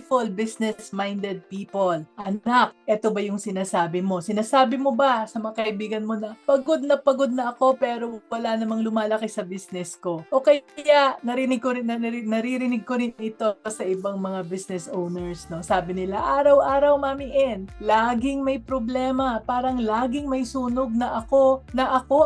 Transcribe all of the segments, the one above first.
beautiful business-minded people. Anak, eto ba yung sinasabi mo? Sinasabi mo ba sa mga kaibigan mo na pagod na ako pero wala namang lumalaki sa business ko? O kaya naririnig ko rin ito sa ibang mga business owners, no? Sabi nila, araw-araw, Mami En, laging may problema, parang laging may sunog na ako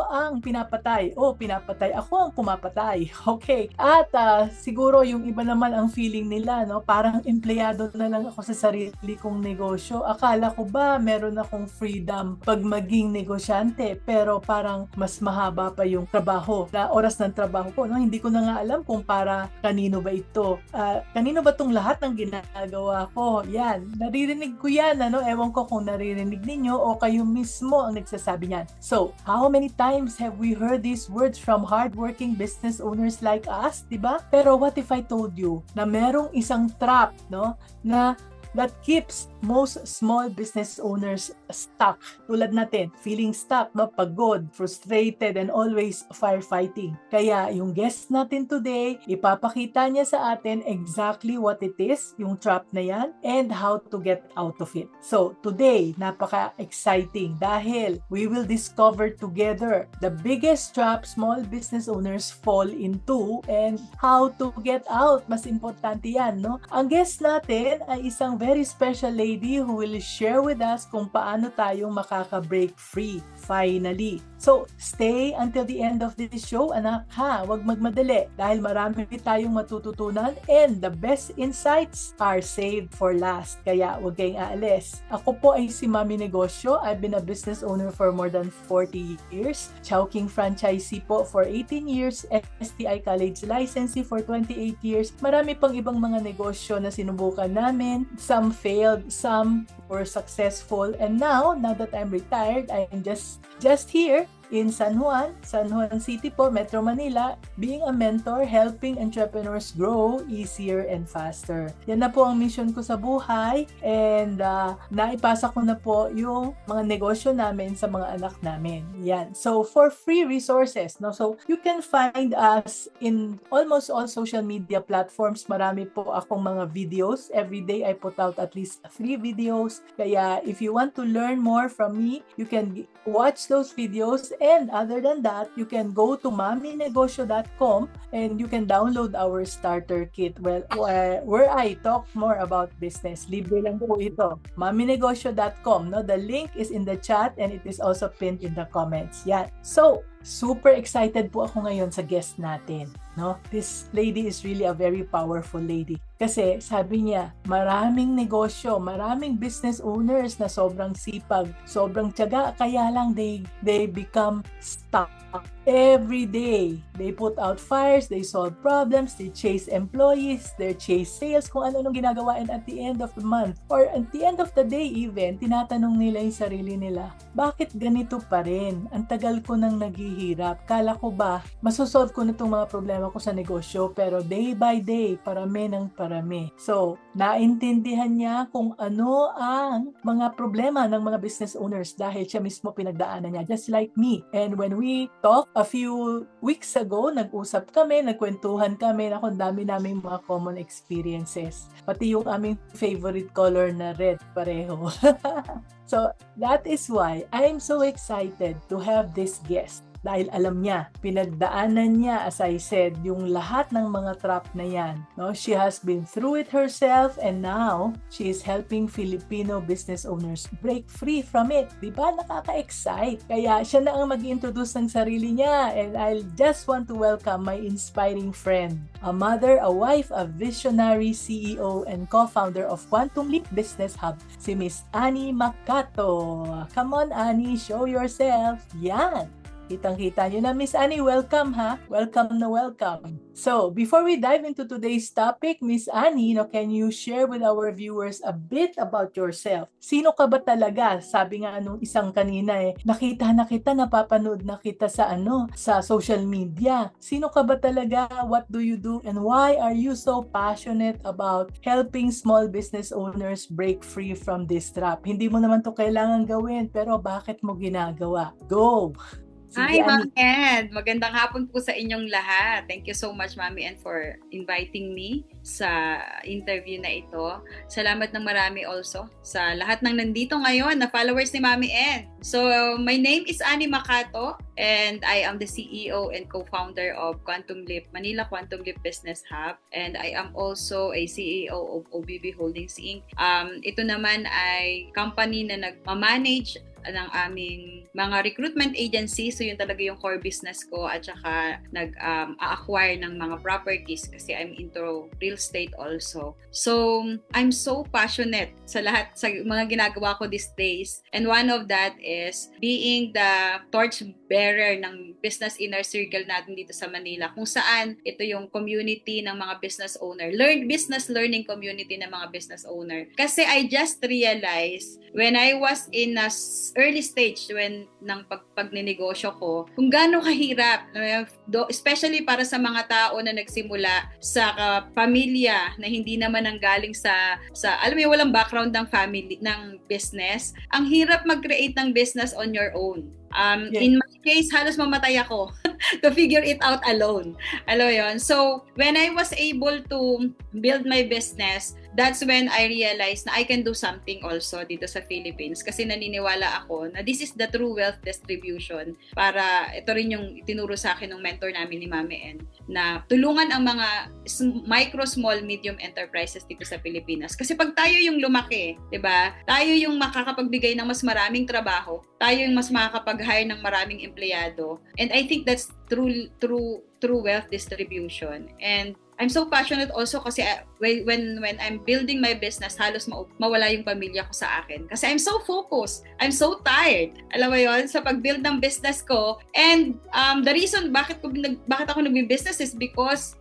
ang pinapatay. Pinapatay ako ang pumapatay. Okay. At siguro yung iba naman ang feeling nila, no? Parang empleyado na lang ako sa sarili kong negosyo. Akala ko ba meron akong freedom pag maging negosyante, pero parang mas mahaba pa yung trabaho, na oras ng trabaho ko, no? Hindi ko na nga alam kung para kanino ba ito. Kanino ba tong lahat ng ginagawa ko? Yan. Naririnig ko yan, ano? Ewan ko kung naririnig ninyo o kayo mismo ang nagsasabi niyan. So, how many times have we heard these words from hardworking business owners like us, diba? Pero what if I told you na merong isang trap, no, that keeps most small business owners stuck. Tulad natin, feeling stuck, no? Pagod, frustrated, and always firefighting. Kaya yung guest natin today, ipapakita niya sa atin exactly what it is, yung trap na yan, and how to get out of it. So, today, napaka-exciting dahil we will discover together the biggest trap small business owners fall into and how to get out. Mas importante yan, no? Ang guest natin ay isang very special lady who will share with us kung paano tayong makaka-break free finally. So, stay until the end of this show, anak, ha? Huwag magmadali dahil marami tayong matututunan and the best insights are saved for last. Kaya huwag kayong aalis. Ako po ay si Mami Negosyo. I've been a business owner for more than 40 years. Chowking franchisee po for 18 years. STI College licensee for 28 years. Marami pang ibang mga negosyo na sinubukan namin. Some failed, some were successful, and now that I'm retired, I'm just here in San Juan City po, Metro Manila, being a mentor, helping entrepreneurs grow easier and faster. Yan na po ang mission ko sa buhay, and naipasa ko na po yung mga negosyo namin sa mga anak namin. Yan. So, for free resources, no? So, you can find us in almost all social media platforms. Marami po akong mga videos. Every day, I put out at least 3 videos. Kaya, if you want to learn more from me, you can watch those videos. And other than that, you can go to maminegosyo.com and you can download our starter kit. Well, where I talk more about business. Libre lang po ito. maminegosyo.com. No? The link is in the chat and it is also pinned in the comments. Yan. So, super excited po ako ngayon sa guest natin. No? This lady is really a very powerful lady. Kasi sabi niya, maraming negosyo, maraming business owners na sobrang sipag, sobrang tiyaga, kaya lang they become stuck. Every day, they put out fires, they solve problems, they chase employees, they chase sales, kung ano-anong ginagawa, and at the end of the month, or at the end of the day even, tinatanong nila yung sarili nila, bakit ganito pa rin? Ang tagal ko nang naghihirap. Kala ko ba, masosolve ko na itong mga problema ko sa negosyo, pero day by day, parami ng parami. So, naintindihan niya kung ano ang mga problema ng mga business owners dahil siya mismo pinagdaanan niya, just like me. And when we talk a few weeks ago, nag-usap kami, nagkwentuhan kami na kung dami naming mga common experiences. Pati yung aming favorite color na red, pareho. So, that is why I'm so excited to have this guest. Dahil alam niya, pinagdaanan niya, as I said, yung lahat ng mga trap na yan. No? She has been through it herself and now she is helping Filipino business owners break free from it. Diba? Nakaka-excite. Kaya siya na ang mag-introduce ng sarili niya, and I just want to welcome my inspiring friend, a mother, a wife, a visionary CEO and co-founder of Quantum Leap Business Hub, si Miss Annie Macato. Come on, Annie, show yourself. Yan! Kitang-kita nyo na, Miss Annie, welcome ha. Welcome na welcome. So, before we dive into today's topic, Miss Annie, can you share with our viewers a bit about yourself? Sino ka ba talaga? Sabi nga nung isang kanina nakita na kita, napapanood na kita sa sa social media. Sino ka ba talaga? What do you do? And why are you so passionate about helping small business owners break free from this trap? Hindi mo naman to kailangan gawin, pero bakit mo ginagawa? Go! Sige, Hi, Ani. Ma'am Ann. Magandang hapon po sa inyong lahat. Thank you so much, Mami Ann, for inviting me sa interview na ito. Salamat ng marami also sa lahat ng nandito ngayon na followers ni Mami Ann. So, my name is Annie Macato and I am the CEO and co-founder of Quantum Leap, Manila Quantum Leap Business Hub, and I am also a CEO of OBB Holdings Inc. Ito naman ay company na nagmamanage ng aming mga recruitment agency. So yun talaga yung core business ko, at saka nag-acquire ng mga properties kasi I'm into real estate also. So I'm so passionate sa lahat sa mga ginagawa ko these days, and one of that is being the torch bearer ng business inner circle natin dito sa Manila, kung saan ito yung community ng mga business owner, business learning community ng mga business owner. Kasi I just realized when I was in a early stage ng pagninegosyo ko, kung gaano kahirap, especially para sa mga tao na nagsimula sa pamilya na hindi naman nanggaling sa alam mo, walang background ng family ng business. Ang hirap mag-create ng business on your own. In my case, halos mamatay ako to figure it out alone. Alam mo yun? So, when I was able to build my business, that's when I realized na I can do something also dito sa Philippines, kasi naniniwala ako na this is the true wealth distribution. Para ito rin yung itinuro sa akin ng mentor namin ni Mami N, na tulungan ang mga micro, small, medium enterprises dito sa Pilipinas. Kasi pag tayo yung lumaki, 'di ba? Tayo yung makakapagbigay ng mas maraming trabaho, tayo yung mas makakapag-hire ng maraming empleyado. And I think that's true wealth distribution. And I'm so passionate also kasi when I'm building my business, halos mawala yung pamilya ko sa akin. Kasi I'm so focused. I'm so tired. Alam mo yun, sa pag-build ng business ko. And the reason bakit ako nagbi-business is because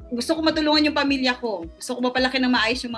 gusto ko matulungan yung pamilya ko. Gusto ko mapalaki ng maayos yung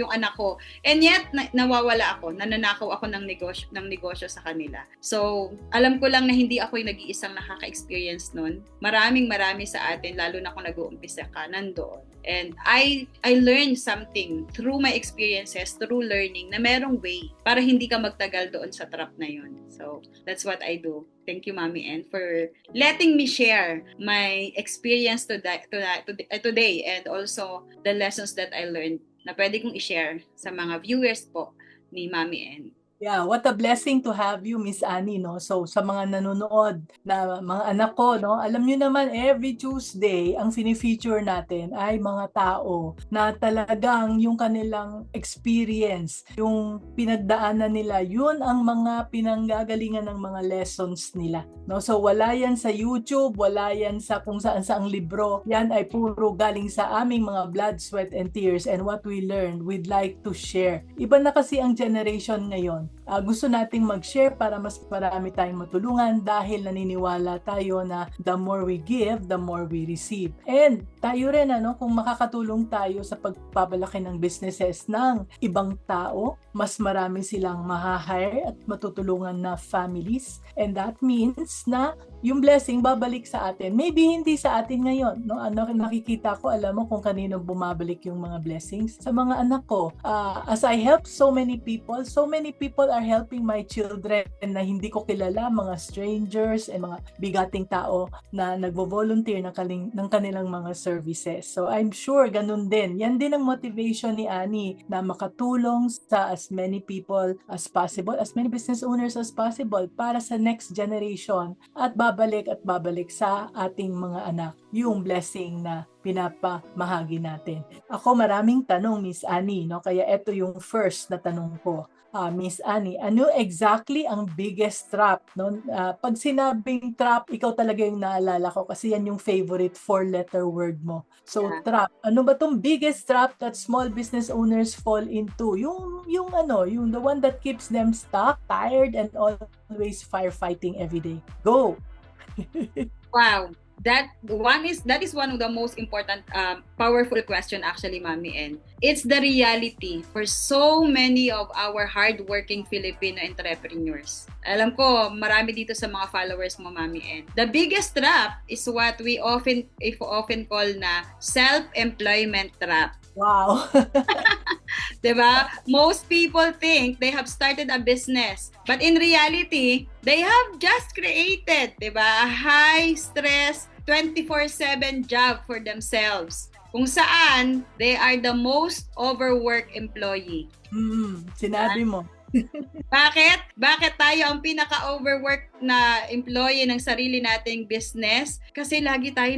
anak ko. And yet, nawawala ako. Nananakaw ako ng negosyo sa kanila. So, alam ko lang na hindi ako yung nag-iisang nakaka-experience nun. Marami sa atin, lalo na kung nag-uumpisa ka, nandoon. And I learned something through my experiences, through learning, na merong way para hindi ka magtagal doon sa trap na yun. So, that's what I do. Thank you, Mami N, for letting me share my experience today and also the lessons that I learned na pwede kong i-share sa mga viewers po ni Mami N. Yeah, what a blessing to have you, Miss Annie, no? So, sa mga nanonood na mga anak ko, no? Alam niyo naman, every Tuesday, ang sini-feature natin ay mga tao na talagang yung kanilang experience, yung pinagdaanan nila, yun ang mga pinanggagalingan ng mga lessons nila, no? So, wala yan sa YouTube, wala yan sa kung saan-saang libro. Yan ay puro galing sa aming mga blood, sweat, and tears, and what we learned, we'd like to share. Iba na kasi ang generation ngayon. Gusto nating mag-share para mas marami tayong matulungan, dahil naniniwala tayo na the more we give, the more we receive. And tayo rin, kung makakatulong tayo sa pagpapalaki ng businesses ng ibang tao, mas marami silang mahahire at matutulungan na families. And that means na yung blessing babalik sa atin. Maybe hindi sa atin ngayon, no? Nakikita ko, alam mo kung kanino bumabalik yung mga blessings? Sa mga anak ko. As I help so many people are helping my children na hindi ko kilala, mga strangers and mga bigating tao na nagvo-volunteer ng kanilang mga services. So I'm sure ganun din. Yan din ang motivation ni Annie, na makatulong sa as many people as possible, as many business owners as possible, para sa next generation, at babalik sa ating mga anak yung blessing na pinapamahagi natin. Ako, maraming tanong, Miss Annie, no? Kaya ito yung first na tanong ko. Miss Annie, ano exactly ang biggest trap? No? Pag sinabing trap, ikaw talaga yung naalala ko, kasi yan yung favorite 4-letter word mo. So, trap. Ano ba tong biggest trap that small business owners fall into? Yung the one that keeps them stuck, tired, and always firefighting every day. Go! Wow. That is one of the most important, powerful question actually, Mami N. It's the reality for so many of our hardworking Filipino entrepreneurs. Alam ko, marami dito sa mga followers mo, Mami N. The biggest trap is what we often call na self-employment trap. Wow. Diba? Most people think they have started a business. But in reality, they have just created, diba, a high-stress 24/7 job for themselves. Kung saan, they are the most overworked employee. Sinabi mo. Bakit? Bakit tayo ang pinaka-overwork na employee ng sarili nating business? Kasi lagi tayo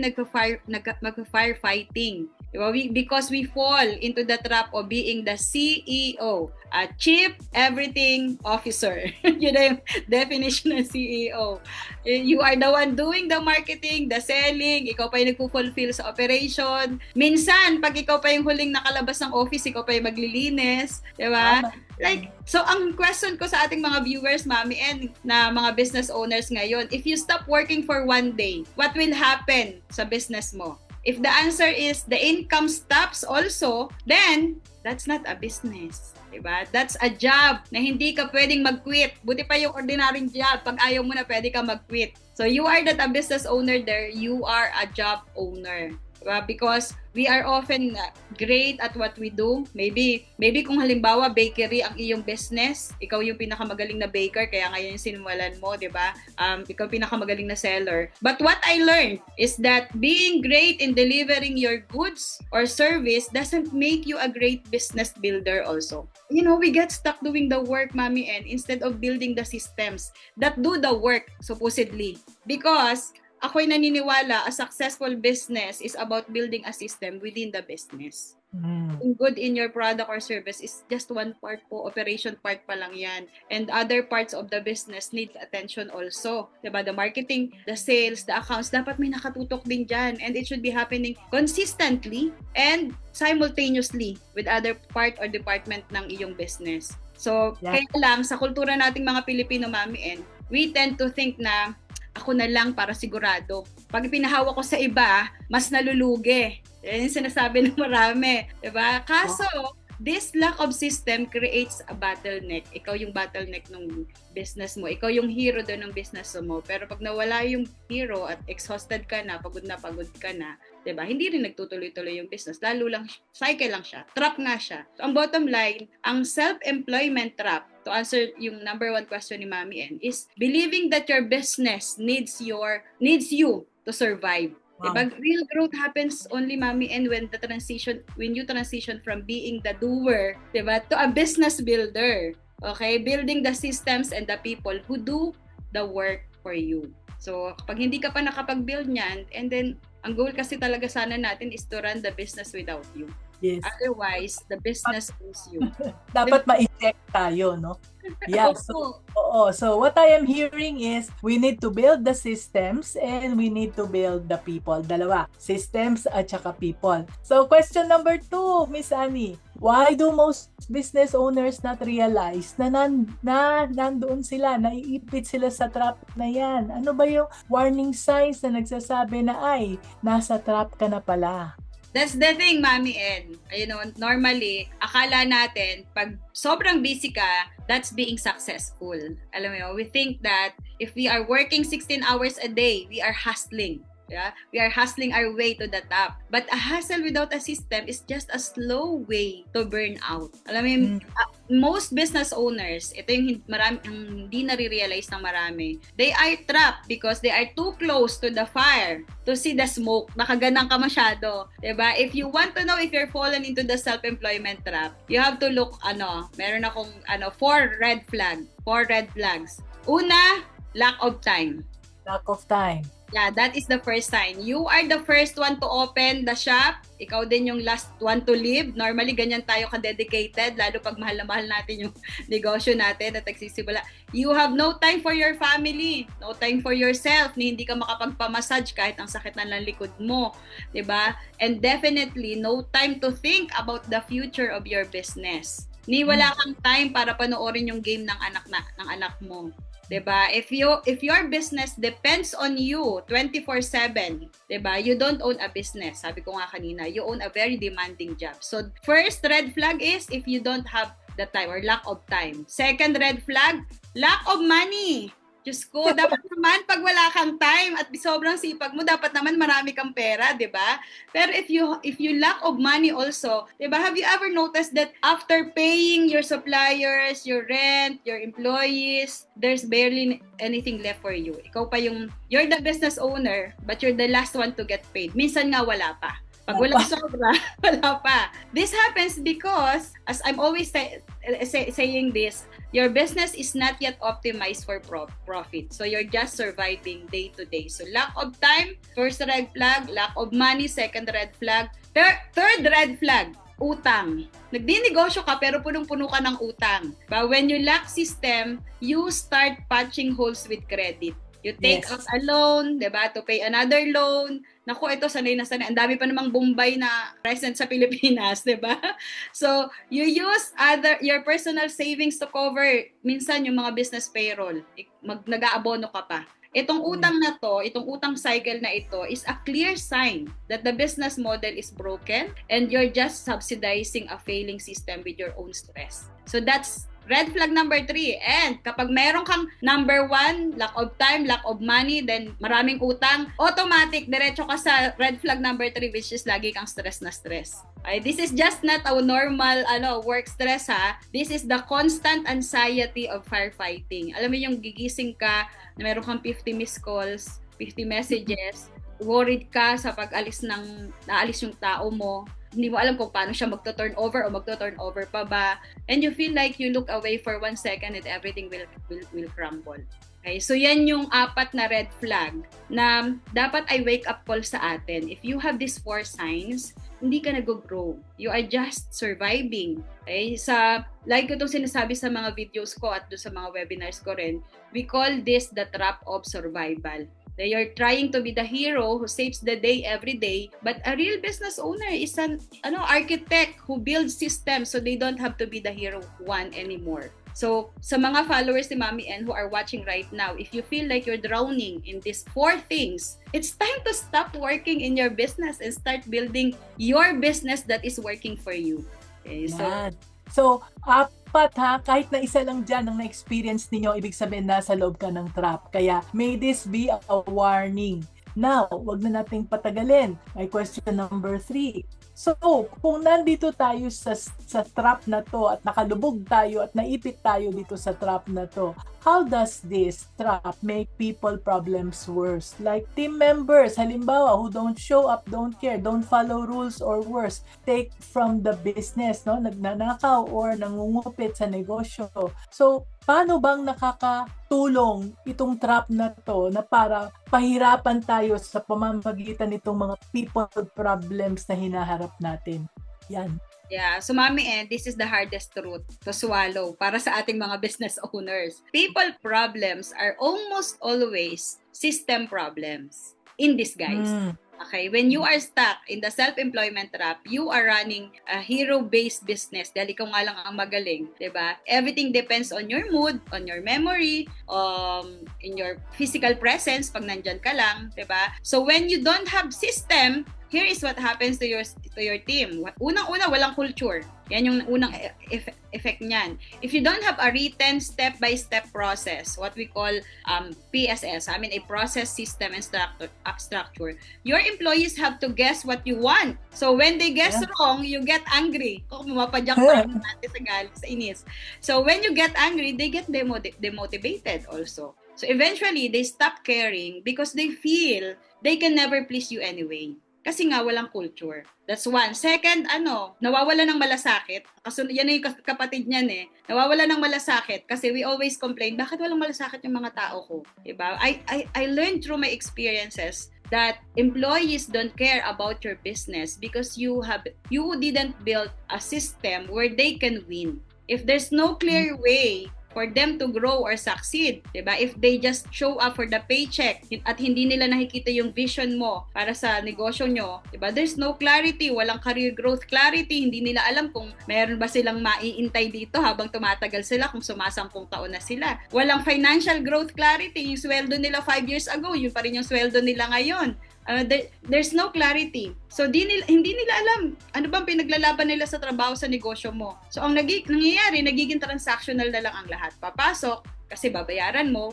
mag-firefighting. Diba? Because we fall into the trap of being the CEO, a Chief Everything Officer. Yun na yung definition ng CEO. You are the one doing the marketing, the selling, ikaw pa yung nagpo-fulfill sa operation. Minsan, pag ikaw pa yung huling nakalabas ng office, ikaw pa yung maglilinis. Diba? Like, so ang question ko sa ating mga viewers, Mami, and na mga business owners ngayon, if you stop working for one day, what will happen sa business mo? If the answer is the income stops also, then that's not a business. Diba? That's a job na hindi ka pwedeng mag-quit. Buti pa yung ordinaryong job. Pag ayaw mo na, pwede ka mag-quit. So you are not a business owner there. You are a job owner. Diba? Because we are often great at what we do. Maybe kung halimbawa bakery ang iyong business, ikaw yung pinakamagaling na baker, kaya ngayon yung sinimulan mo, di ba? Ikaw pinakamagaling na seller. But what I learned is that being great in delivering your goods or service doesn't make you a great business builder also. You know, we get stuck doing the work, Mami, and instead of building the systems that do the work, supposedly. Because ako'y naniniwala, a successful business is about building a system within the business. Being good in your product or service is just one part po, operation part pa lang yan. And other parts of the business need attention also. Diba? The marketing, the sales, the accounts, dapat may nakatutok din dyan. And it should be happening consistently and simultaneously with other part or department ng iyong business. So, kaya lang, sa kultura nating mga Pilipino, Mami, and we tend to think na ako na lang para sigurado. Pag pinahawak ko sa iba, mas nalulugi. Yan yung sinasabi ng marami. Diba? Kaso, this lack of system creates a bottleneck. Ikaw yung bottleneck ng business mo. Ikaw yung hero doon ng business mo. Pero pag nawala yung hero at exhausted ka na pagod ka na, diba? Hindi rin nagtutuloy-tuloy yung business. Lalo lang, cycle lang siya. Trap nga siya. So, ang bottom line, ang self-employment trap, to answer yung number one question ni Mami N, is believing that your business needs you to survive. Wow. Diba? Real growth happens only, Mami, and when you transition from being the doer, diba, to a business builder. Okay? Building the systems and the people who do the work for you. So, kapag hindi ka pa nakapag-build niyan, and then, ang goal kasi talaga sana natin is to run the business without you. Yes. Otherwise, the business owns you. Dapat ma-check tayo, no? Yeah. So what I am hearing is we need to build the systems and we need to build the people. Dalawa, systems at saka people. So question number 2, Miss Annie. Why do most business owners not realize na nandoon sila, naiipit sila sa trap na yan? Ano ba yung warning signs na nagsasabi na ay, nasa trap ka na pala? That's the thing, Mami N. You know, normally, akala natin, pag sobrang busy ka, that's being successful. Alam mo yun, we think that if we are working 16 hours a day, we are hustling. Yeah? We are hustling our way to the top. But a hustle without a system is just a slow way to burn out. Alam mo yun, most business owners, ito yung hindi nare-realize ng marami, they are trapped because they are too close to the fire to see the smoke. Nakaganang ka masyado. Diba? If you want to know if you're fallen into the self-employment trap, you have to look, meron akong 4 red flags. Una, lack of time. Lack of time. Yeah, that is the first sign. You are the first one to open the shop. Ikaw din yung last one to leave. Normally, ganyan tayo ka-dedicated, lalo pag mahal na mahal natin yung negosyo natin at nagsisimula. You have no time for your family, no time for yourself, ni hindi ka makapagpamassage kahit ang sakit ng likod mo. Diba? And definitely, no time to think about the future of your business. Ni wala kang time para panoorin yung game ng anak mo. Diba? If your business depends on you 24/7, diba? You don't own a business. Sabi ko nga kanina, you own a very demanding job. So, first red flag is if you don't have the time or lack of time. Second red flag, lack of money. Diyos ko, dapat naman pag wala kang time at sobrang sipag mo, dapat naman marami kang pera, 'di ba? Pero if you lack of money also, 'di ba? Have you ever noticed that after paying your suppliers, your rent, your employees, there's barely anything left for you. Ikaw pa you're the business owner, but you're the last one to get paid. Minsan nga wala pa. Pag wala sobra, wala pa. This happens because, as I'm always saying this, your business is not yet optimized for profit. So you're just surviving day to day. So lack of time, first red flag. Lack of money, second red flag. Third red flag, utang. Nagdinegosyo ka pero punong-puno ka ng utang. But when you lack system, you start patching holes with credit. You take out a loan, diba, to pay another loan. Naku, ito sanay na sanay. Ang dami pa namang Bombay na present sa Pilipinas, diba? So, you use your personal savings to cover minsan yung mga business payroll. Nag-aabono ka pa. Itong utang na to, itong utang cycle na ito is a clear sign that the business model is broken and you're just subsidizing a failing system with your own stress. So that's red flag number 3. And kapag meron kang number 1, lack of time, lack of money, then maraming utang, automatic, diretso ka sa red flag number 3, which is lagi kang stress na stress. Okay? This is just not a normal work stress ha. This is the constant anxiety of firefighting. Alam mo yung gigising ka, na meron kang 50 missed calls, 50 messages, worried ka sa pag-alis naalis yung tao mo, hindi mo alam kung paano siya magto-turn over o magto-turn over pa ba, and you feel like you look away for 1 second and everything will crumble. Okay, so yan yung 4 na red flag na dapat ay wake up call sa atin. If you have these 4 signs, hindi ka nag-grow. You are just surviving. Okay? Like ko itong sinasabi sa mga videos ko at doon sa mga webinars ko rin, we call this the trap of survival. They are trying to be the hero who saves the day every day, but a real business owner is an architect who builds systems so they don't have to be the hero one anymore. So, sa mga followers ni Mami N who are watching right now, if you feel like you're drowning in these 4 things, it's time to stop working in your business and start building your business that is working for you. Okay, so 4 ha, kahit na isa lang dyan ang na-experience ninyo, ibig sabihin nasa loob ka ng trap. Kaya may this be a warning. Now, wag na nating patagalin. May question number 3. So, kung nandito tayo sa trap na to at nakalubog tayo at naipit tayo dito sa trap na to, how does this trap make people problems worse? Like team members, halimbawa, who don't show up, don't care, don't follow rules, or worse, take from the business, no? Nagnanakaw or nangungupit sa negosyo. So, paano bang nakakatulong itong trap na to na para pahirapan tayo sa pamamagitan nitong mga people problems na hinaharap natin? Yan. Yeah, so Mami N, this is the hardest truth to swallow para sa ating mga business owners. People problems are almost always system problems in disguise. Okay, when you are stuck in the self-employment trap, you are running a hero-based business dahil ikaw nga lang ang magaling, 'di ba? Everything depends on your mood, on your memory, in your physical presence pag nandyan ka lang, 'di ba? So when you don't have system, here is what happens to your team. Unang-una, walang culture. Yan yung unang effect niyan. If you don't have a written step-by-step process, what we call PSS, I mean a process, system, and structure, your employees have to guess what you want. So when they guess wrong, you get angry. Kung mapadyak pa natin sa galit, sa inis. So when you get angry, they get demotivated also. So eventually, they stop caring because they feel they can never please you anyway. Kasi nga walang culture. That's one. Second, nawawala ng malasakit. Kasi yan yung kapatid niyan eh. Nawawala ng malasakit kasi we always complain, bakit walang malasakit yung mga tao ko? Diba? I learned through my experiences that employees don't care about your business because you didn't build a system where they can win. If there's no clear way for them to grow or succeed, diba? If they just show up for the paycheck at hindi nila nakikita yung vision mo para sa negosyo nyo, diba? There's no clarity, walang career growth clarity, hindi nila alam kung meron ba silang maiintay dito habang tumatagal sila, kung sumasampung taon na sila. Walang financial growth clarity, yung sweldo nila 5 years ago, yun pa rin yung sweldo nila ngayon. There's no clarity. So hindi nila alam ano bang pinaglalaban nila sa trabaho sa negosyo mo. So ang nangyayari, nagiging transactional na lang ang lahat. Papasok, kasi babayaran mo.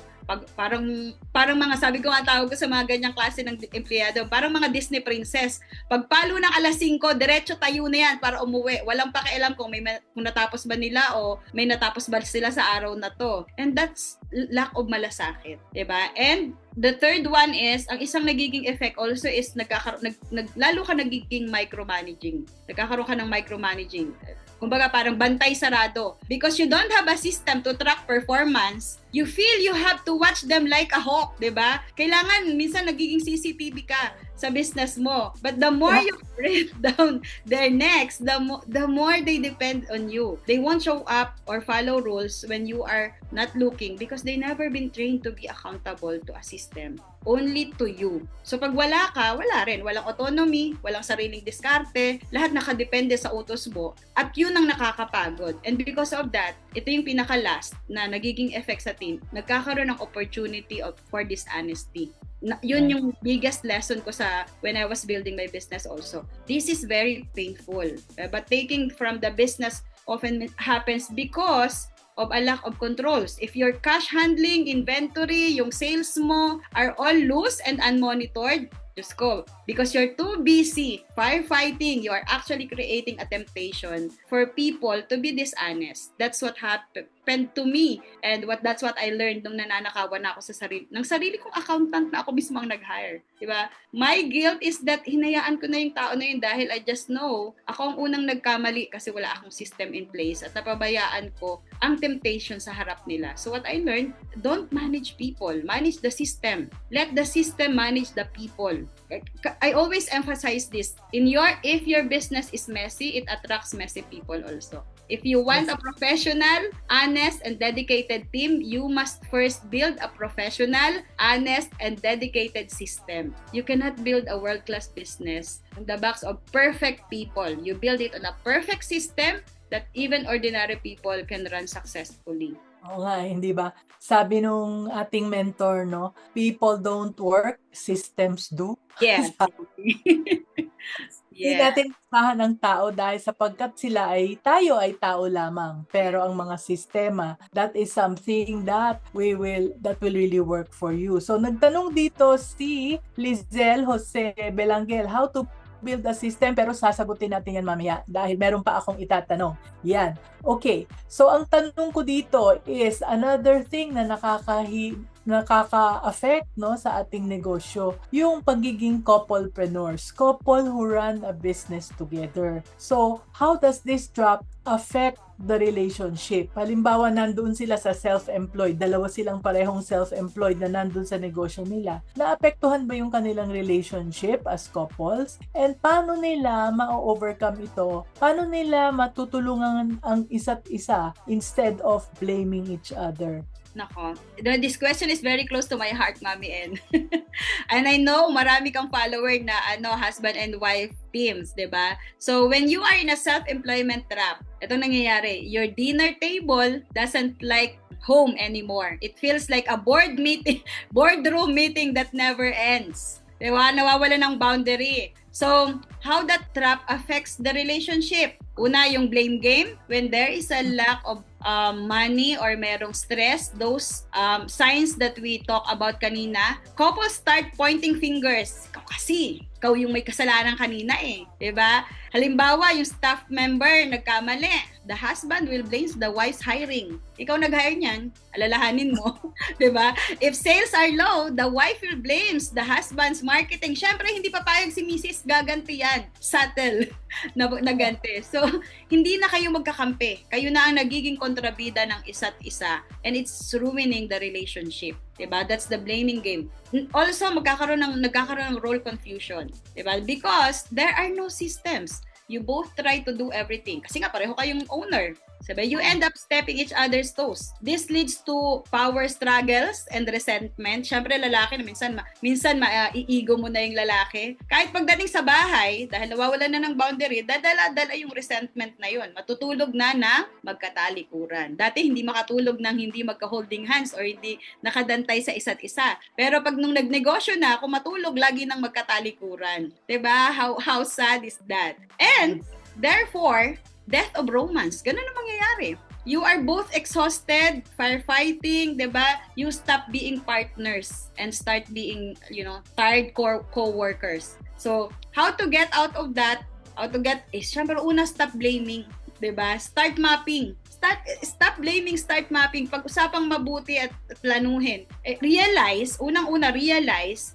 Parang mga, sabi ko nga, tawag ko sa mga ganyang klase ng empleyado, parang mga Disney princess. Pagpalo ng alas 5, diretso tayo na yan para umuwi. Walang pakialam kung kung natapos ba nila o may natapos ba sila sa araw na to. And that's lack of malasakit, diba? And the third one is, ang isang nagiging effect also is lalo ka nagiging micromanaging. Nagkakaroon ka ng micromanaging. Kumbaga parang bantay sarado. Because you don't have a system to track performance, you feel you have to watch them like a hawk, di ba? Kailangan, minsan nagiging CCTV ka sa business mo. But the more you break down their necks, the more they depend on you. They won't show up or follow rules when you are not looking because they never been trained to be accountable to a system. Only to you. So pag wala ka, wala rin. Walang autonomy, walang sariling diskarte, lahat nakadepende sa utos mo. At yun ang nakakapagod. And because of that, ito yung pinaka-last na nagiging effect sa team. Nagkakaroon ng opportunity for dishonesty. Yun yung biggest lesson ko when I was building my business also. This is very painful. But taking from the business often happens because of a lack of controls. If your cash handling, inventory, yung sales mo are all loose and unmonitored, just go. Because you're too busy firefighting, you are actually creating a temptation for people to be dishonest. That's what happened to me. And that's what I learned nung nananakawan na ako sa sarili kong accountant na ako mismo ang nag-hire. Diba? My guilt is that hinayaan ko na yung tao na yun dahil I just know ako ang unang nagkamali kasi wala akong system in place at napabayaan ko ang temptation sa harap nila. So what I learned, don't manage people, manage the system. Let the system manage the people. I always emphasize this. If your business is messy, it attracts messy people also. If you want a professional, honest, and dedicated team, you must first build a professional, honest, and dedicated system. You cannot build a world-class business on the backs of perfect people. You build it on a perfect system that even ordinary people can run successfully. Oo nga, hindi ba? Sabi nung ating mentor, no? People don't work, systems do. Yeah. Hindi natin usahan ng tao dahil sapagkat tayo ay tao lamang. Pero ang mga sistema, that is something that will really work for you. So nagtanong dito si Lizelle Jose Belangel, how to build a system, pero sasagutin natin yan mamaya dahil meron pa akong itatanong. Yan. Okay. So ang tanong ko dito is another thing na nakaka-affect sa ating negosyo, yung pagiging couplepreneurs, couple who run a business together. So, how does this drop affect the relationship? Halimbawa, nandoon sila sa self-employed, dalawa silang parehong self-employed na nandoon sa negosyo nila. Naapektuhan ba yung kanilang relationship as couples? And paano nila ma-overcome ito? Paano nila matutulungan ang isa't isa instead of blaming each other? Nako, this question is very close to my heart, Mami N. And I know marami kang follower na husband and wife teams, 'di ba? So when you are in a self-employment trap, ito nangyayari, your dinner table doesn't like home anymore. It feels like a boardroom meeting that never ends. 'Di ba? Nawawala ng boundary. So, how that trap affects the relationship? Una, yung blame game. When there is a lack of money or merong stress, those signs that we talk about kanina, couples start pointing fingers. Ikaw kasi, ikaw yung may kasalanan kanina eh. Diba? Halimbawa, yung staff member nagkamali. The husband will blame the wife's hiring. Ikaw nag-hire niyan, alalahanin mo. Diba? If sales are low, the wife will blame the husband's marketing. Syempre, hindi papayag si Mrs. Gaganti yan. Subtle na ganti. So, hindi na kayo magkakampi. Kayo na ang nagiging kontrabida ng isa't isa. And it's ruining the relationship. Diba? That's the blaming game. Also, nagkakaroon ng role confusion. Diba? Because there are no systems. You both try to do everything. Kasi nga, pareho kayong owner. Sabi, you end up stepping each other's toes. This leads to power struggles and resentment. Siyempre, lalaki na minsan maiigo mo na yung lalaki. Kahit pagdating sa bahay, dahil nawawalan na ng boundary, dadala yung resentment na yun. Matutulog na ng magkatalikuran. Dati, hindi makatulog ng hindi magka-holding hands or hindi nakadantay sa isa't isa. Pero pag nung nagnegosyo na, kung matulog, lagi ng magkatalikuran. Diba? How sad is that? And, therefore, death of romance. Ganun ang mangyayari. you are both exhausted, firefighting, 'di ba? You stop being partners and start being, tired co-workers. So, how to get out of that? Syempre una, stop blaming, 'di ba? Start mapping. Stop blaming, start mapping. Pag-usapang mabuti at planuhin. Realize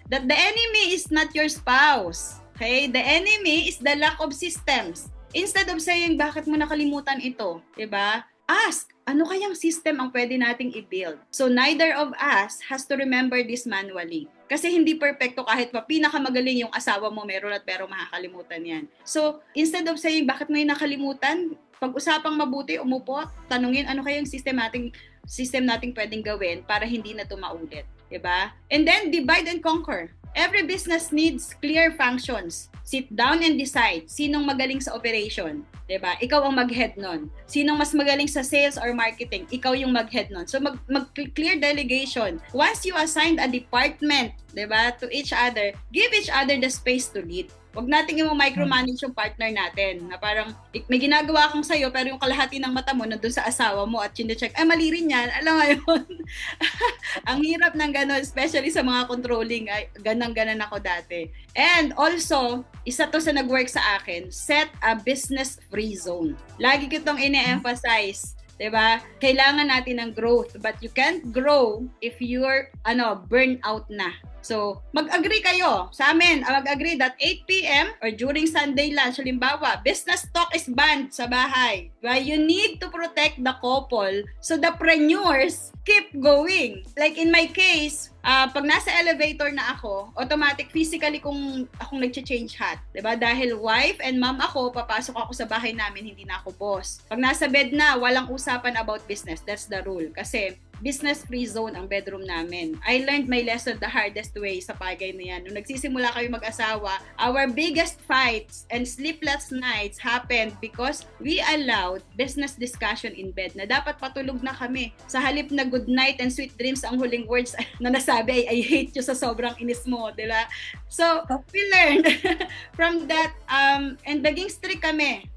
that the enemy is not your spouse. Okay? The enemy is the lack of systems. Instead of saying, bakit mo nakalimutan ito? 'Di ba? Ask, ano kayang system ang pwede nating i-build? So neither of us has to remember this manually. Kasi hindi perfecto kahit pa pinakamagaling yung asawa mo meron at pero makakalimutan yan. So instead of saying, bakit mo yung nakalimutan? Pag-usapang mabuti, umupo, tanungin ano kayang system nating pwedeng gawin para hindi na ito maulit. Diba? And then, divide and conquer. Every business needs clear functions. Sit down and decide sinong magaling sa operation. Diba? Ikaw ang mag-head nun. Sinong mas magaling sa sales or marketing? Ikaw yung mag-head nun. So, mag-clear delegation. Once you assigned a department, diba, to each other, give each other the space to lead. Huwag nating i-micromanage yung partner natin na parang may ginagawa akong sa'yo pero yung kalahati ng mata mo nandun sa asawa mo at chine-check, mali rin yan. Alam mo yun? Ang hirap ng gano'n, especially sa mga controlling. Ganang-ganan ako dati. And also, isa to sa nag-work sa akin, set a business-free zone. Lagi ko itong ine-emphasize. Diba? Kailangan natin ng growth, but you can't grow if you're burn out na. So, mag-agree kayo sa amin. Mag-agree that 8 p.m. or during Sunday lunch, halimbawa, business talk is banned sa bahay. Diba? You need to protect the couple so the preneurs keep going. Like in my case, pag nasa elevator na ako, automatic, physically kung akong nag-change hat. Diba? Dahil wife and mom ako, papasok ako sa bahay namin, hindi na ako boss. Pag nasa bed na, walang usapan about business. That's the rule. Kasi business-free zone ang bedroom namin. I learned my lesson the hardest way sa bagay na yan. Nung nagsisimula kami mag-asawa, our biggest fights and sleepless nights happened because we allowed business discussion in bed na dapat patulog na kami. Sa halip na good night and sweet dreams ang huling words na nasabi ay I hate you sa sobrang inis mo, di ba? So, we learned from that and naging strict kami.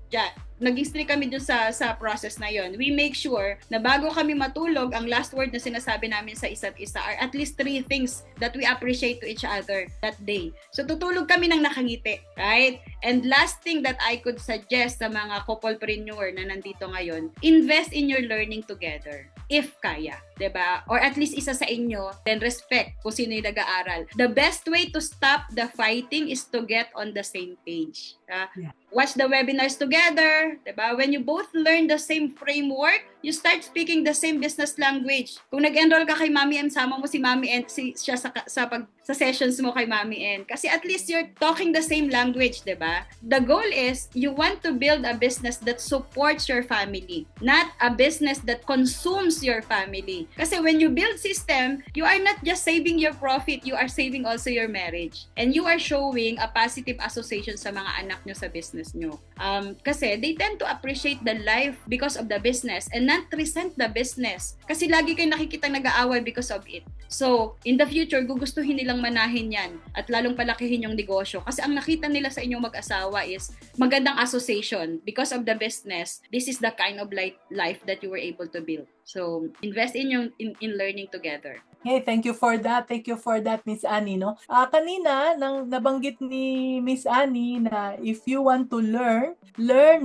Naging strict kami dun sa process na yon. We make sure na bago kami matulog, ang last word na sinasabi namin sa isa't isa are at least 3 things that we appreciate to each other that day. So tutulog kami ng nakangiti, right? And last thing that I could suggest sa mga couplepreneur na nandito ngayon, invest in your learning together. If kaya, 'di ba? Or at least isa sa inyo, then respect kung sino yung nag-aaral. The best way to stop the fighting is to get on the same page. Yeah. Watch the webinars together, 'di ba? When you both learn the same framework, you start speaking the same business language. Kung nag-enroll ka kay Mami M, sama mo si Mami N siya sa sessions mo kay Mami N. Kasi at least you're talking the same language, 'di ba? The goal is you want to build a business that supports your family, not a business that consumes your family. Kasi when you build system, you are not just saving your profit, you are saving also your marriage. And you are showing a positive association sa mga anak nyo sa business nyo. Kasi they tend to appreciate the life because of the business and not resent the business. Kasi lagi kayo nakikita nag-aaway because of it. So, in the future, gugustuhin nilang manahin yan at lalong palakihin yung negosyo. Kasi ang nakita nila sa inyong mag-asawa is magandang association. Because of the business, this is the kind of life that you were able to build. So, invest in learning together. Hey, thank you for that. Thank you for that, Miss Annie, no? Kanina nabanggit ni Miss Annie na if you want to learn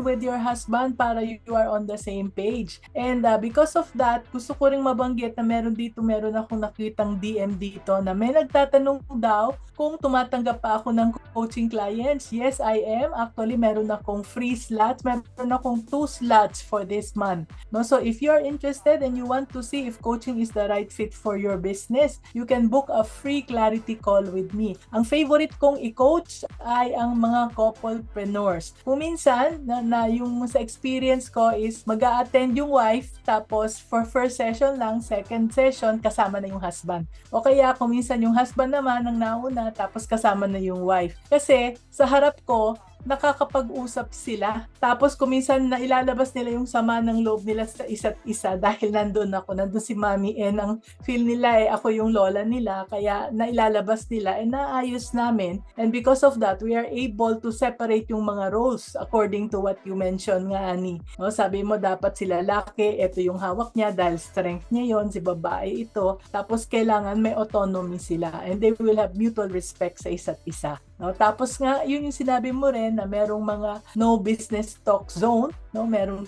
with your husband para you are on the same page. And because of that, gusto ko ring mabanggit na meron akong nakitang DM dito na may nagtatanong daw kung tumatanggap pa ako ng coaching clients. Yes, I am. Actually, meron akong free slots. Meron akong 2 slots for this month. No? So, if you are interested and you want to see if coaching is the right fit for your business, you can book a free clarity call with me. Ang favorite kong i-coach ay ang mga couplepreneurs. Kung minsan, na yung sa experience ko is mag-a-attend yung wife, tapos for first session lang, second session, kasama na yung husband. O kaya kung minsan yung husband naman ang nauna, tapos kasama na yung wife. Kasi sa harap ko, nakakapag-usap sila. Tapos kuminsan na ilalabas nila yung sama ng loob nila sa isa't isa dahil nandun si Mami N. Ang feel nila ako yung lola nila, kaya nailalabas nila naayos namin. And because of that, we are able to separate yung mga roles according to what you mentioned nga, Ani. No, sabi mo dapat sila lalaki, ito yung hawak niya dahil strength niya yon, si babae ito. Tapos kailangan may autonomy sila and they will have mutual respect sa isa't isa. No, tapos nga yun yung sinabi mo rin na merong mga no business talk zone, no, merong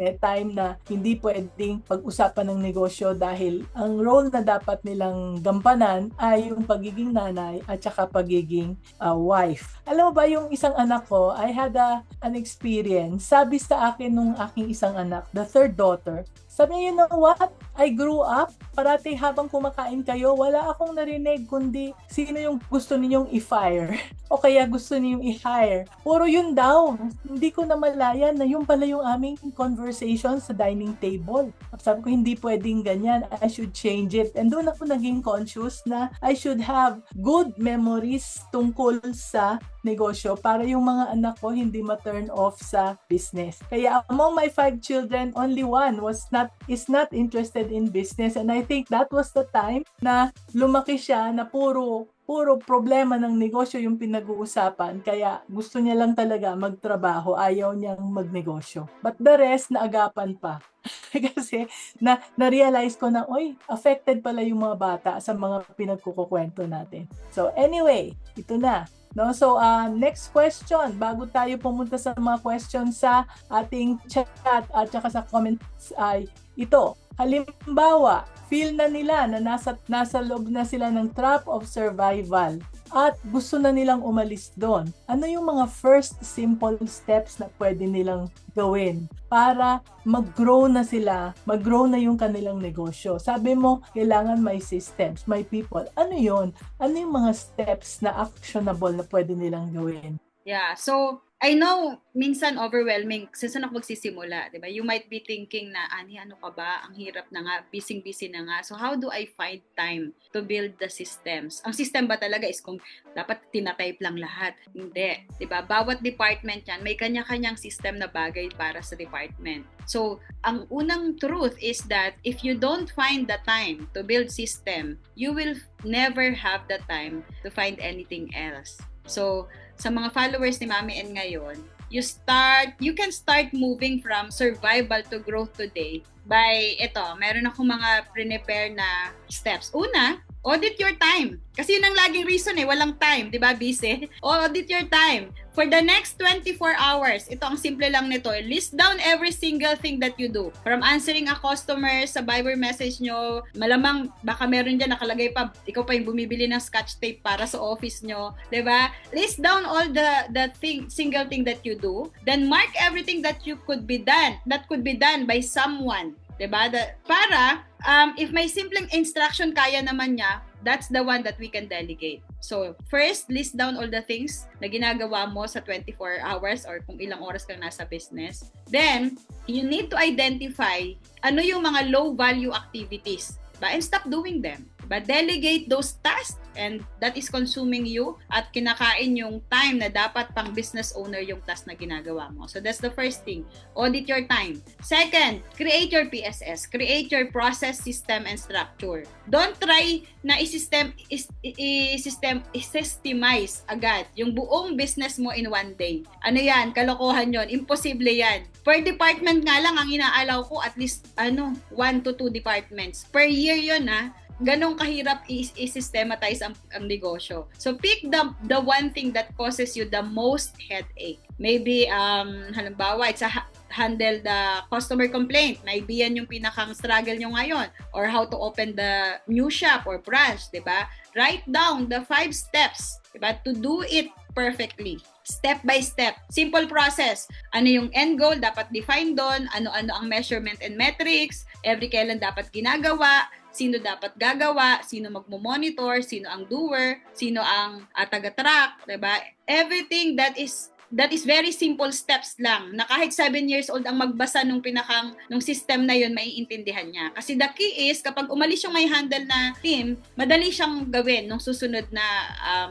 may time na hindi pwedeng pag-usapan ng negosyo dahil ang role na dapat nilang gampanan ay yung pagiging nanay at saka pagiging wife. Alam mo ba yung isang anak ko, I had an experience. Sabi sa akin nung aking isang anak, the third daughter, sabi niya, you know what? I grew up, parati habang kumakain kayo, wala akong narinig kundi sino yung gusto ninyong i-fire o kaya gusto ninyong i-hire. Puro yun daw. Hindi ko namalayan na yun pala yung aming conversation sa dining table. Sabi ko, hindi pwedeng ganyan. I should change it. And doon ako naging conscious na I should have good memories tungkol sa negosyo para yung mga anak ko hindi ma-turn off sa business. Kaya among my 5 children, only one is not interested in business, and I think that was the time na lumaki siya na puro problema ng negosyo yung pinag-uusapan, kaya gusto niya lang talaga magtrabaho, ayaw niyang magnegosyo. But the rest, naagapan pa. Kasi na-realize ko na, affected pala yung mga bata sa mga pinagkukukwento natin. So anyway, ito na. No, so next question, bago tayo pumunta sa mga questions sa ating chat at saka sa comments ay ito. Halimbawa, feel na nila na nasa loob na sila ng trap of survival at gusto na nilang umalis doon. Ano yung mga first simple steps na pwede nilang gawin para mag-grow na sila, mag-grow na yung kanilang negosyo? Sabi mo, kailangan may systems, may people. Ano yun? Ano yung mga steps na actionable na pwede nilang gawin? Yeah, so I know minsan overwhelming since ako magsisimula, 'di ba? You might be thinking na ano ka ba? Ang hirap na nga, busy na nga. So how do I find time to build the systems? Ang system ba talaga is kung dapat tinatype lang lahat? Hindi, 'di ba? Bawat department 'yan, may kanya-kanyang system na bagay para sa department. So, ang unang truth is that if you don't find the time to build system, you will never have the time to find anything else. So, sa mga followers ni Mami N ngayon, you can start moving from survival to growth today by meron akong mga prepare na steps. Una, audit your time. Kasi yun ang laging reason walang time, 'di ba, busy? Audit your time. For the next 24 hours, ito ang simple lang nito. List down every single thing that you do. From answering a customer sa Viber message nyo, malamang baka meron dyan nakalagay pa, ikaw pa yung bumibili ng scotch tape para sa office nyo. 'Di ba? List down all the single thing that you do. Then mark everything that could be done by someone. 'Di ba? Para if may simpleng instruction kaya naman niya, that's the one that we can delegate. So, first, list down all the things na ginagawa mo sa 24 hours or kung ilang oras kang nasa business. Then, you need to identify ano yung mga low-value activities, and stop doing them. But delegate those tasks and that is consuming you at kinakain yung time na dapat pang business owner yung task na ginagawa mo. So that's the first thing. Audit your time. Second, create your PSS. Create your process, system, and structure. Don't try na i-systemize agad yung buong business mo in one day. Ano yan? Kalokohan yon. Imposible yan. Per department nga lang ang inaalaw ko at least 1 to 2 departments. Per year yon ganong kahirap i-systematize ang negosyo. So pick the one thing that causes you the most headache. Maybe halimbawa it's handle the customer complaint. Maybe yan yung pinakang struggle nyo ngayon, or how to open the new shop or branch, 'di ba? Write down the 5 steps, 'di ba, to do it perfectly. Step by step. Simple process. Ano yung end goal? Dapat define doon. Ano-ano ang measurement and metrics. Every kailan dapat ginagawa. Sino dapat gagawa, sino magmo-monitor, sino ang doer, sino ang taga-track, 'di ba? Everything that is very simple steps lang na kahit 7 years old ang magbasa nung system na yun, maiintindihan niya. Kasi the key is kapag umalis yung may handle na team, madali siyang gawin nung susunod na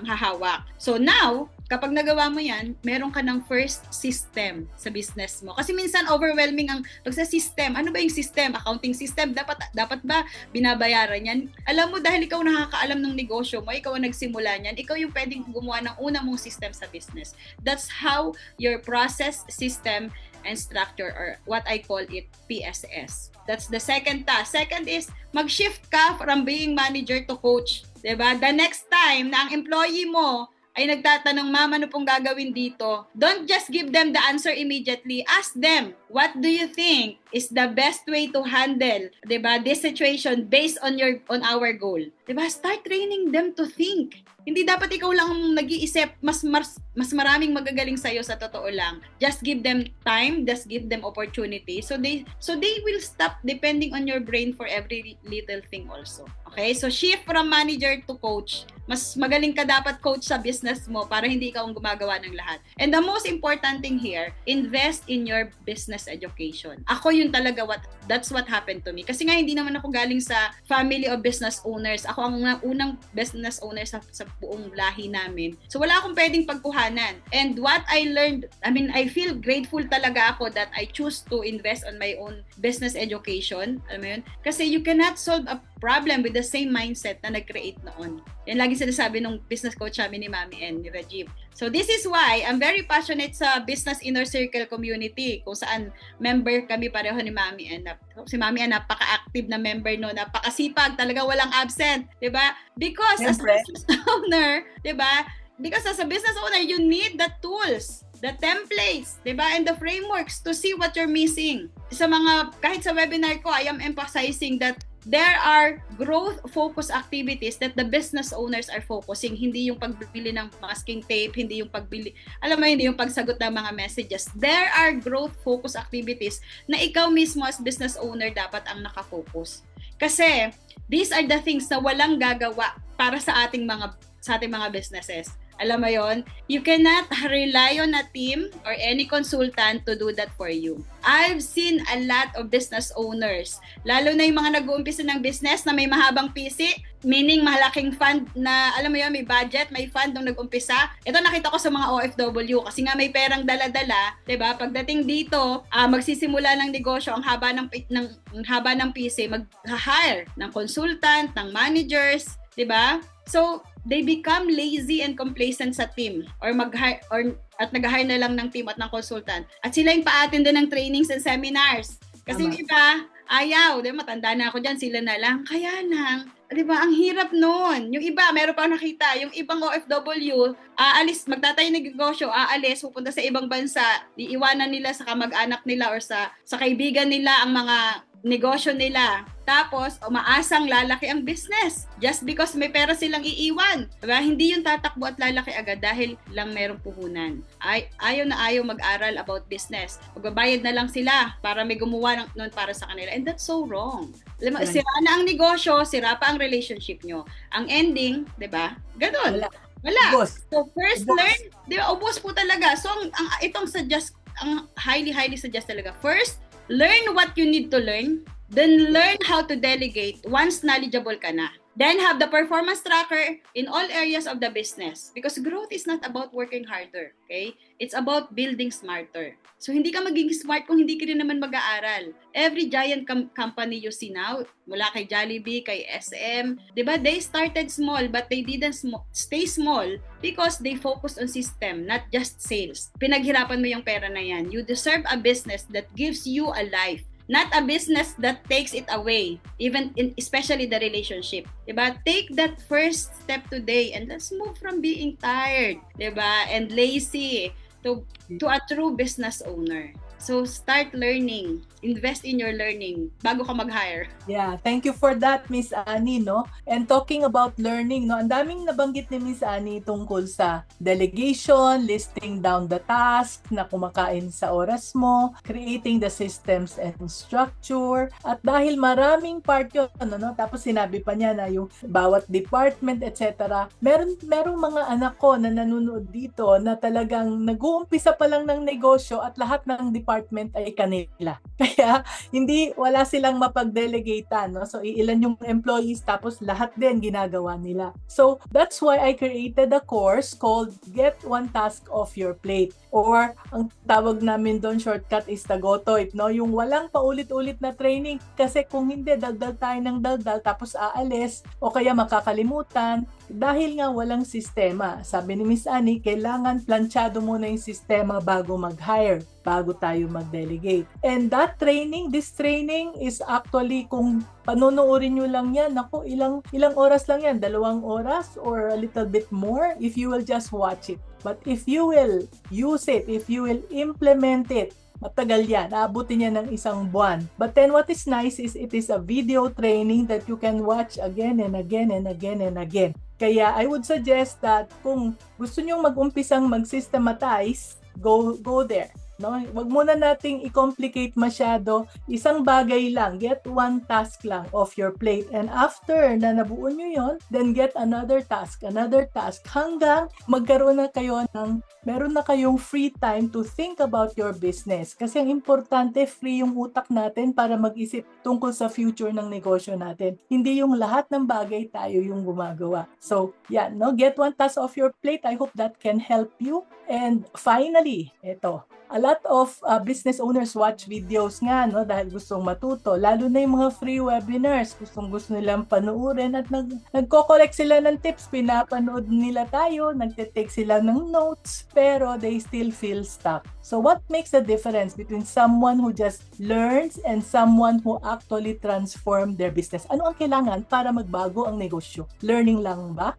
hahawak. So now, kapag nagawa mo yan, meron ka ng first system sa business mo. Kasi minsan overwhelming ang pag sa system. Ano ba yung system? Accounting system? Dapat ba binabayaran yan? Alam mo, dahil ikaw nakakaalam ng negosyo mo, ikaw ang nagsimula niyan, ikaw yung pwedeng gumawa ng una mong system sa business. That's how your process, system, and structure, or what I call it, PSS. That's the second task. Second is, mag-shift ka from being manager to coach. Diba? The next time na ang employee mo ay nagtatanong, ma'am, ano pong gagawin dito? Don't just give them the answer immediately. Ask them, what do you think is the best way to handle, 'di ba, this situation based on our goal? 'Di ba? Start training them to think. Hindi dapat ikaw lang ang nag-iisip, mas maraming magagaling sa iyo sa totoo lang. Just give them time, just give them opportunity. So they will stop depending on your brain for every little thing also. Okay? So shift from manager to coach. Mas magaling ka dapat coach sa business mo para hindi ikaw ang gumagawa ng lahat. And the most important thing here, invest in your business education. Ako yun talaga, that's what happened to me. Kasi nga hindi naman ako galing sa family of business owners. Ako ang unang business owner sa buong lahi namin. So wala akong pwedeng pagkuhanan. And what I learned, I feel grateful talaga ako that I choose to invest on my own business education. Alam mo yun? Kasi you cannot solve a problem with the same mindset na nag-create noon. Yan lagi sinasabi ng business coach namin ni Mami and ni Rajiv. So this is why I'm very passionate sa Business Inner Circle community, kung saan member kami pareho ni Mami and si Mami Ann, napaka-active na member no, napakasipag, talaga walang absent, 'di ba? Because as a business owner, 'di ba? Because as a business owner, you need the tools, the templates, 'di ba? And the frameworks to see what you're missing. Kahit sa webinar ko, I am emphasizing that there are growth-focused activities that the business owners are focusing. Hindi yung pagbili ng masking tape, hindi yung hindi yung pagsagot ng mga messages. There are growth-focused activities na ikaw mismo as business owner dapat ang nakafocus. Kasi these are the things na walang gagawa para sa ating mga businesses. Alam mo yon, you cannot rely on a team or any consultant to do that for you. I've seen a lot of business owners, lalo na yung mga nag-uumpisa ng business na may mahabang PC, meaning malaking fund na, alam mo yun, may budget, may fund nung nag-umpisa. Ito nakita ko sa mga OFW kasi nga may perang dala-dala, 'di ba? Pagdating dito, magsisimula ng negosyo, ang haba ng PC, mag-hire ng consultant, ng managers, 'di ba? So, they become lazy and complacent sa team or nag-hire na lang ng team at ng consultant. At sila yung pa-attend din ng trainings and seminars. Kasi yung iba, ayaw, di ba, matanda na ako dyan, sila na lang. Kaya lang, di ba, ang hirap nun. Yung iba, meron pa nakita, yung ibang OFW, magtatayo ng negosyo, pupunta sa ibang bansa, iiwanan nila sa kamag-anak nila or sa kaibigan nila ang mga negosyo nila. Tapos, umaasang lalaki ang business just because may pera silang iiwan. Diba? Hindi yung tatakbo at lalaki agad dahil lang merong puhunan. Ayaw mag-aral about business. Magbabayad na lang sila para may gumawa noon para sa kanila. And that's so wrong. Sira na ang negosyo, sira pa ang relationship nyo. Ang ending, diba? Ganun. Wala. So, first learn, diba? Ubos po talaga. So, ang highly suggest talaga. First, learn what you need to learn. Then learn how to delegate once knowledgeable ka na. Then have the performance tracker in all areas of the business. Because growth is not about working harder, okay? It's about building smarter. So hindi ka magiging smart kung hindi ka rin naman mag-aaral. Every giant company you see now, mula kay Jollibee, kay SM, diba? They started small but they didn't stay small because they focused on system, not just sales. Pinaghirapan mo yung pera na yan. You deserve a business that gives you a life. Not a business that takes it away, especially the relationship. Diba? Take that first step today and let's move from being tired, diba? And lazy to a true business owner. So start learning. Invest in your learning bago ka mag-hire. Yeah, thank you for that, Miss Annie, no? And talking about learning, no, ang daming nabanggit ni Miss Annie tungkol sa delegation, listing down the task na kumakain sa oras mo, creating the systems and structure, at dahil maraming part yun, no? Tapos sinabi pa niya na yung bawat department, etc. Merong mga anak ko na nanonood dito na talagang nag-uumpisa pa lang ng negosyo at lahat ng department ay kanila. Kaya wala silang mapag-delegate, no? So iilan yung employees tapos lahat din ginagawa nila. So that's why I created a course called Get One Task Off Your Plate, or ang tawag namin doon shortcut is Tagotoy, no? Yung walang paulit-ulit na training, kasi kung hindi daldal tayo ng daldal tapos aalis o kaya makakalimutan dahil nga walang sistema. Sabi ni Miss Annie, kailangan planchado muna yung sistema bago mag-hire, bago tayo mag-delegate. And this training is actually, kung panunuorin nyo lang yan, naku, ilang oras lang yan, 2 oras or a little bit more if you will just watch it. But if you will use it, if you will implement it, matagal yan. Aabutin yan ng 1 buwan. But then what is nice is it is a video training that you can watch again and again and again and again. Kaya I would suggest that kung gusto nyo mag-umpisang mag-systematize, go there. No, wag muna nating i-complicate masyado. Isang bagay lang, get one task lang off your plate, and after na nabuo nyo yon, then get another task hanggang magkaroon na kayo ng meron na kayong free time to think about your business. Kasi ang importante, free yung utak natin para mag-isip tungkol sa future ng negosyo natin. Hindi yung lahat ng bagay tayo yung gumagawa. So, yan, no? Get one task off your plate. I hope that can help you. And finally, ito, a lot of business owners watch videos nga, no, dahil gustong matuto, lalo na yung mga free webinars, gusto nilang panuorin at nagko-collect sila ng tips, pinapanood nila tayo, nagte-take sila ng notes, pero they still feel stuck. So what makes the difference between someone who just learns and someone who actually transform their business? Ano ang kailangan para magbago ang negosyo? Learning lang ba?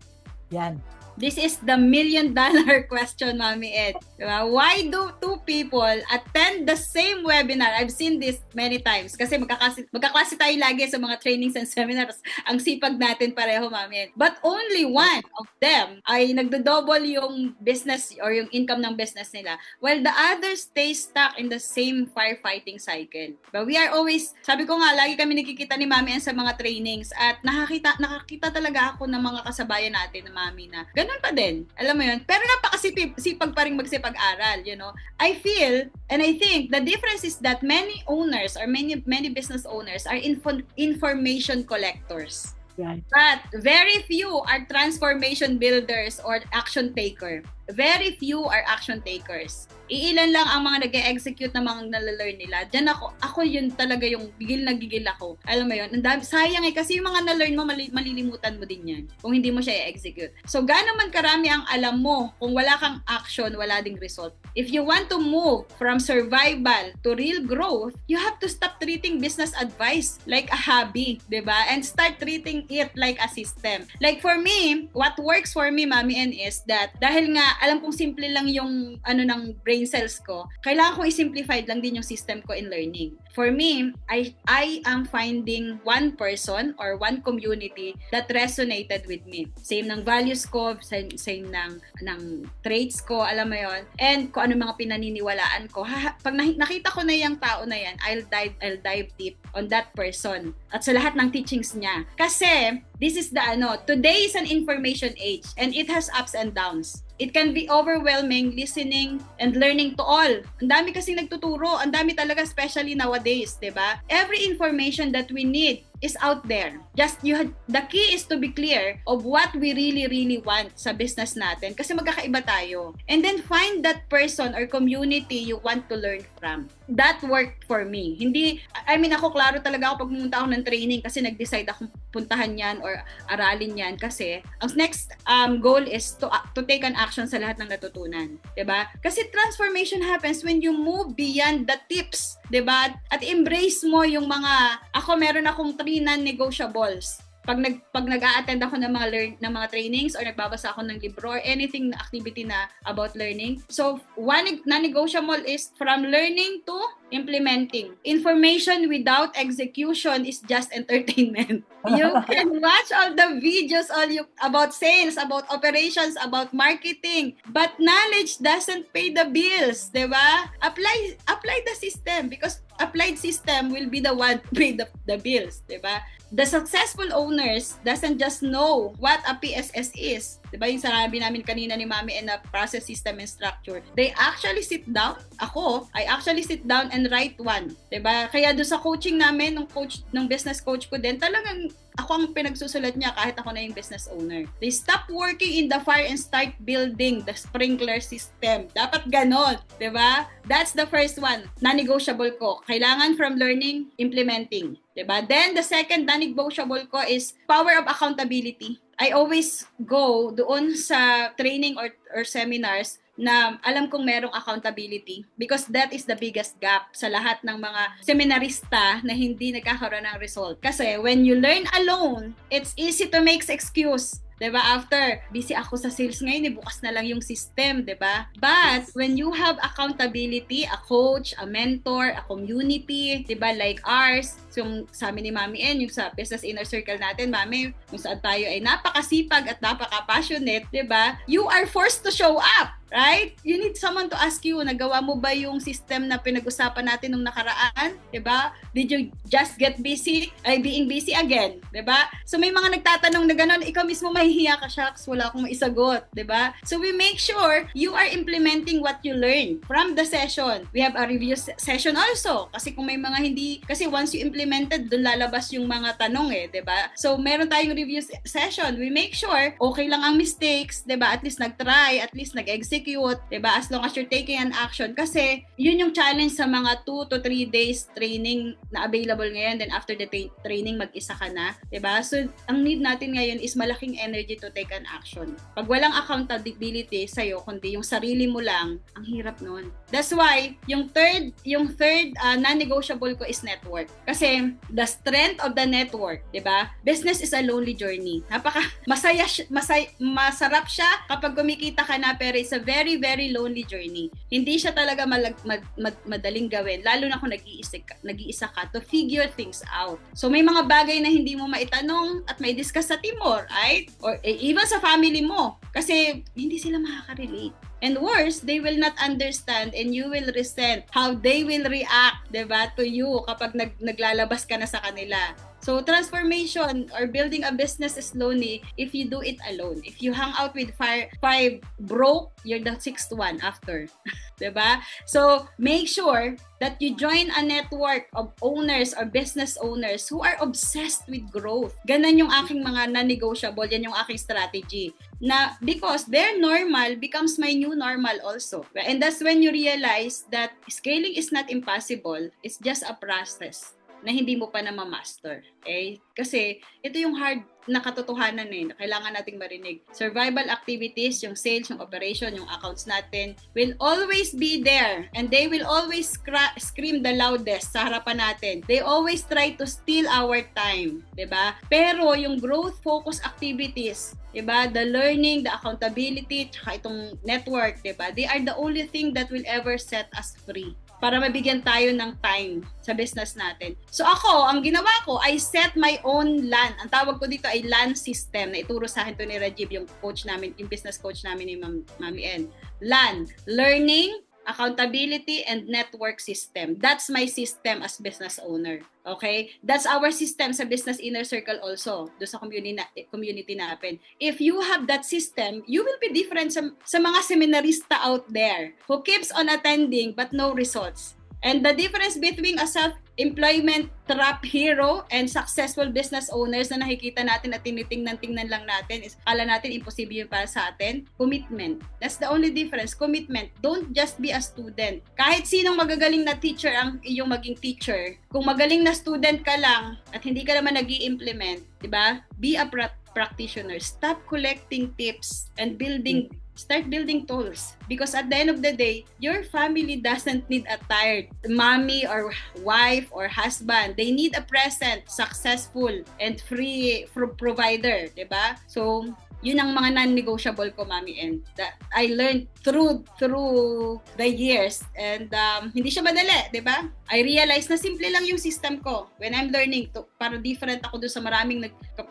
Yan. This is the $1 million question, Mami Ed. Diba? Why do 2 people attend the same webinar? I've seen this many times. Kasi magkaklase tayo lagi sa mga trainings and seminars. Ang sipag natin pareho, Mami Ed. But only one of them ay nagdo-double yung business or yung income ng business nila, while the others stay stuck in the same firefighting cycle. But we are always, sabi ko nga, lagi kami nakikita ni Mami Ed sa mga trainings at nakakita talaga ako ng mga kasabayan natin na Mami na ganun pa din. Alam mo yun? Pero napakasipag pa rin magsipag-aral, you know? I feel, and I think, the difference is that many owners or many business owners are information collectors. Right. But very few are transformation builders or action taker. Very few are action takers. Iilan lang ang mga nag-e-execute na mga nalalearn nila. Diyan ako yun talaga yung gigil ako. Alam mo yun? Sayang kasi yung mga nalearn mo, malilimutan mo din yan kung hindi mo siya i-execute. So, gaano man karami ang alam mo, kung wala kang action, wala ding result. If you want to move from survival to real growth, you have to stop treating business advice like a hobby, diba? And start treating it like a system. Like for me, what works for me, Mami N, is that dahil nga alam kong simple lang yung ng brain cells ko, kailangan kong i-simplify lang din yung system ko in learning. For me, I am finding one person or one community that resonated with me. Same ng values ko, same ng traits ko, alam mo yon. And kung ano mga pinaniniwalaan ko. Pag nakita ko na yung tao na yan, I'll dive deep on that person at sa lahat ng teachings niya. Kasi this is today is an information age and it has ups and downs. It can be overwhelming listening and learning to all. Ang dami kasing nagtuturo, ang dami talaga, especially nowadays, 'di ba? Every information that we need is out there. The key is to be clear of what we really want sa business natin kasi magkakaiba tayo. And then find that person or community you want to learn from. That worked for me. Ako klaro talaga ako pag pumunta ako ng training kasi nag-decide akong puntahan yan or aralin yan kasi ang next goal is to take an action sa lahat ng natutunan. 'Di ba? Kasi transformation happens when you move beyond the tips, 'di ba? At embrace mo yung meron akong 3 non-negotiables. Pag nag-a-attend ako ng mga trainings or nagbabasa ako ng libro or anything na activity na about learning. So, one non-negotiable is from learning to implementing. Information without execution is just entertainment. You can watch all the videos about sales, about operations, about marketing, but knowledge doesn't pay the bills, 'di ba? Apply the system because applied system will be the one to pay the bills, di ba? The successful owners doesn't just know what a PSS is. Diba yung sinabi namin kanina ni Mami and a process, system, and structure. They actually sit down. I actually sit down and write one. Diba? Kaya doon sa coaching namin, ng business coach ko din, talagang ako ang pinagsusulat niya kahit ako na yung business owner. They stop working in the fire and start building the sprinkler system. Dapat ganon. Diba? That's the first one. Non-negotiable ko. Kailangan from learning, implementing. Diba? Then, the second non-negotiable ko is power of accountability. I always go doon sa training or seminars na alam kong merong accountability because that is the biggest gap sa lahat ng mga seminarista na hindi nagkakaroon ng result. Kasi when you learn alone, it's easy to make excuse. Diba? After, busy ako sa sales ngayon, bukas na lang yung system, diba? But, when you have accountability, a coach, a mentor, a community, diba? Like ours, yung sa amin ni Mami N, yung sa business inner circle natin, Mami, kung saan tayo ay napakasipag at napaka-passionate, diba? You are forced to show up. Right? You need someone to ask you, nagawa mo ba yung system na pinag-usapan natin nung nakaraan? Diba? Did you just get busy? Being busy again? Diba? So may mga nagtatanong na gano'n, ikaw mismo mahihiya ka, shucks, wala akong maisagot. Diba? So we make sure you are implementing what you learn from the session. We have a review session also. Kasi kung may mga hindi, kasi once you implemented, doon lalabas yung mga tanong diba? So meron tayong review session. We make sure, okay lang ang mistakes, diba? At least nag-try, at least nag-execute, diba? As long as you're taking an action. Kasi, yun yung challenge sa mga 2 to 3 days training na available ngayon. Then, after the training, mag-isa ka na. Diba? So, ang need natin ngayon is malaking energy to take an action. Pag walang accountability sa'yo, kundi yung sarili mo lang, ang hirap nun. That's why, yung third non-negotiable ko is network. Kasi, the strength of the network, diba? Business is a lonely journey. Masarap siya kapag kumikita ka na, pero it's a very, very lonely journey. Hindi siya talaga madaling gawin, lalo na kung nag-iisa ka to figure things out. So may mga bagay na hindi mo maitanong at may discuss sa team mo, right? Or even sa family mo, kasi hindi sila makaka-relate. And worse, they will not understand and you will resent how they will react, diba, to you kapag naglalabas ka na sa kanila. So, transformation or building a business is lonely if you do it alone. If you hang out with five broke, you're the sixth one after. Diba? So, make sure that you join a network of owners or business owners who are obsessed with growth. Ganon yung aking mga non-negotiable. Yan yung aking strategy. Na because their normal becomes my new normal also. And that's when you realize that scaling is not impossible. It's just a process na hindi mo pa na ma-master. Okay? Kasi ito yung hard na katotohanan na kailangan nating marinig. Survival activities, yung sales, yung operation, yung accounts natin will always be there and they will always scream the loudest sa harapan natin. They always try to steal our time. Diba? Pero yung growth-focused activities, diba? The learning, the accountability, tsaka itong network, diba? They are the only thing that will ever set us free para mabigyan tayo ng time sa business natin. So ako, ang ginawa ko, I set my own LAN. Ang tawag ko dito ay LAN system na ituro sa akin to ni Rajiv, yung coach namin, yung business coach namin ni Mami N. LAN, Learning, Accountability, and Network System. That's my system as business owner. Okay? That's our system sa Business Inner Circle also, do sa community natin. If you have that system, you will be different sa mga seminarista out there who keeps on attending but no results. And the difference between a self-employment trap hero and successful business owners na nakikita natin at tinitingnan lang natin is akala natin imposible yun para sa atin. Commitment. That's the only difference. Commitment. Don't just be a student. Kahit sinong magagaling na teacher ang iyong maging teacher, kung magaling na student ka lang at hindi ka naman nag-i-implement, diba? Be a practitioner. Stop collecting tips and start building tools. Because at the end of the day, your family doesn't need a tired mommy or wife or husband. They need a present, successful, and free provider. Diba? So, yun ang mga non-negotiable ko, Mami N. That I learned through the years. And hindi siya madali, diba? I realize na simple lang yung system ko when I'm learning to, para different ako doon sa maraming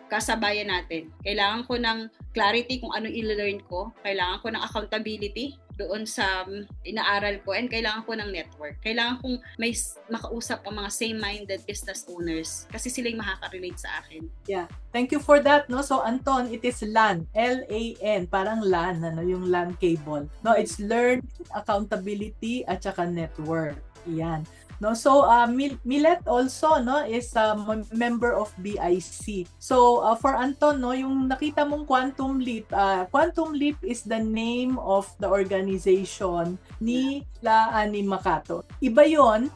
kasabayan natin. Kailangan ko ng clarity kung ano i-learn ko, kailangan ko ng accountability doon sa inaaral ko, and kailangan ko ng network. Kailangan kong may makausap ang mga same-minded business owners kasi sila yung makaka-relate sa akin. Yeah. Thank you for that, no? So Anton, it is LAN, L-A-N, parang LAN, ano, yung LAN cable. No, it's learn, accountability at saka network. Yan. No, so Milet also, no, is a member of BIC. So for Anton, no, yung nakita mong Quantum Leap is the name of the organization ni Ani Makato. Iba yon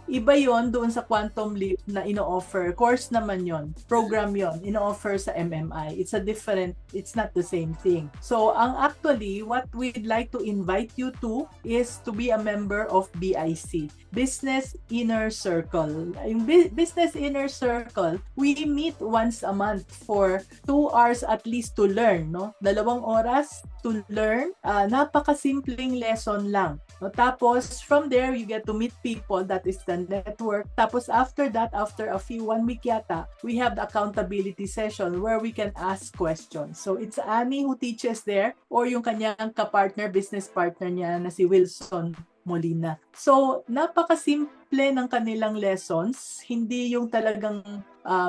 doon sa Quantum Leap na ino-offer. Course naman yon, program yon, ino-offer sa MMI. It's not the same thing. So actually, what we'd like to invite you to is to be a member of BIC, Business Inner Circle. Yung Business Inner Circle, we meet once a month for 2 hours at least to learn, no? 2 oras to learn. Napakasimpleng lesson lang. No? Tapos, from there, you get to meet people. That is the network. Tapos, after that, after 1 week yata, we have the accountability session where we can ask questions. So, it's Annie who teaches there, or yung kanyang kapartner, business partner niya na si Wilson Molina. So, napakasimple ng kanilang lessons, hindi yung talagang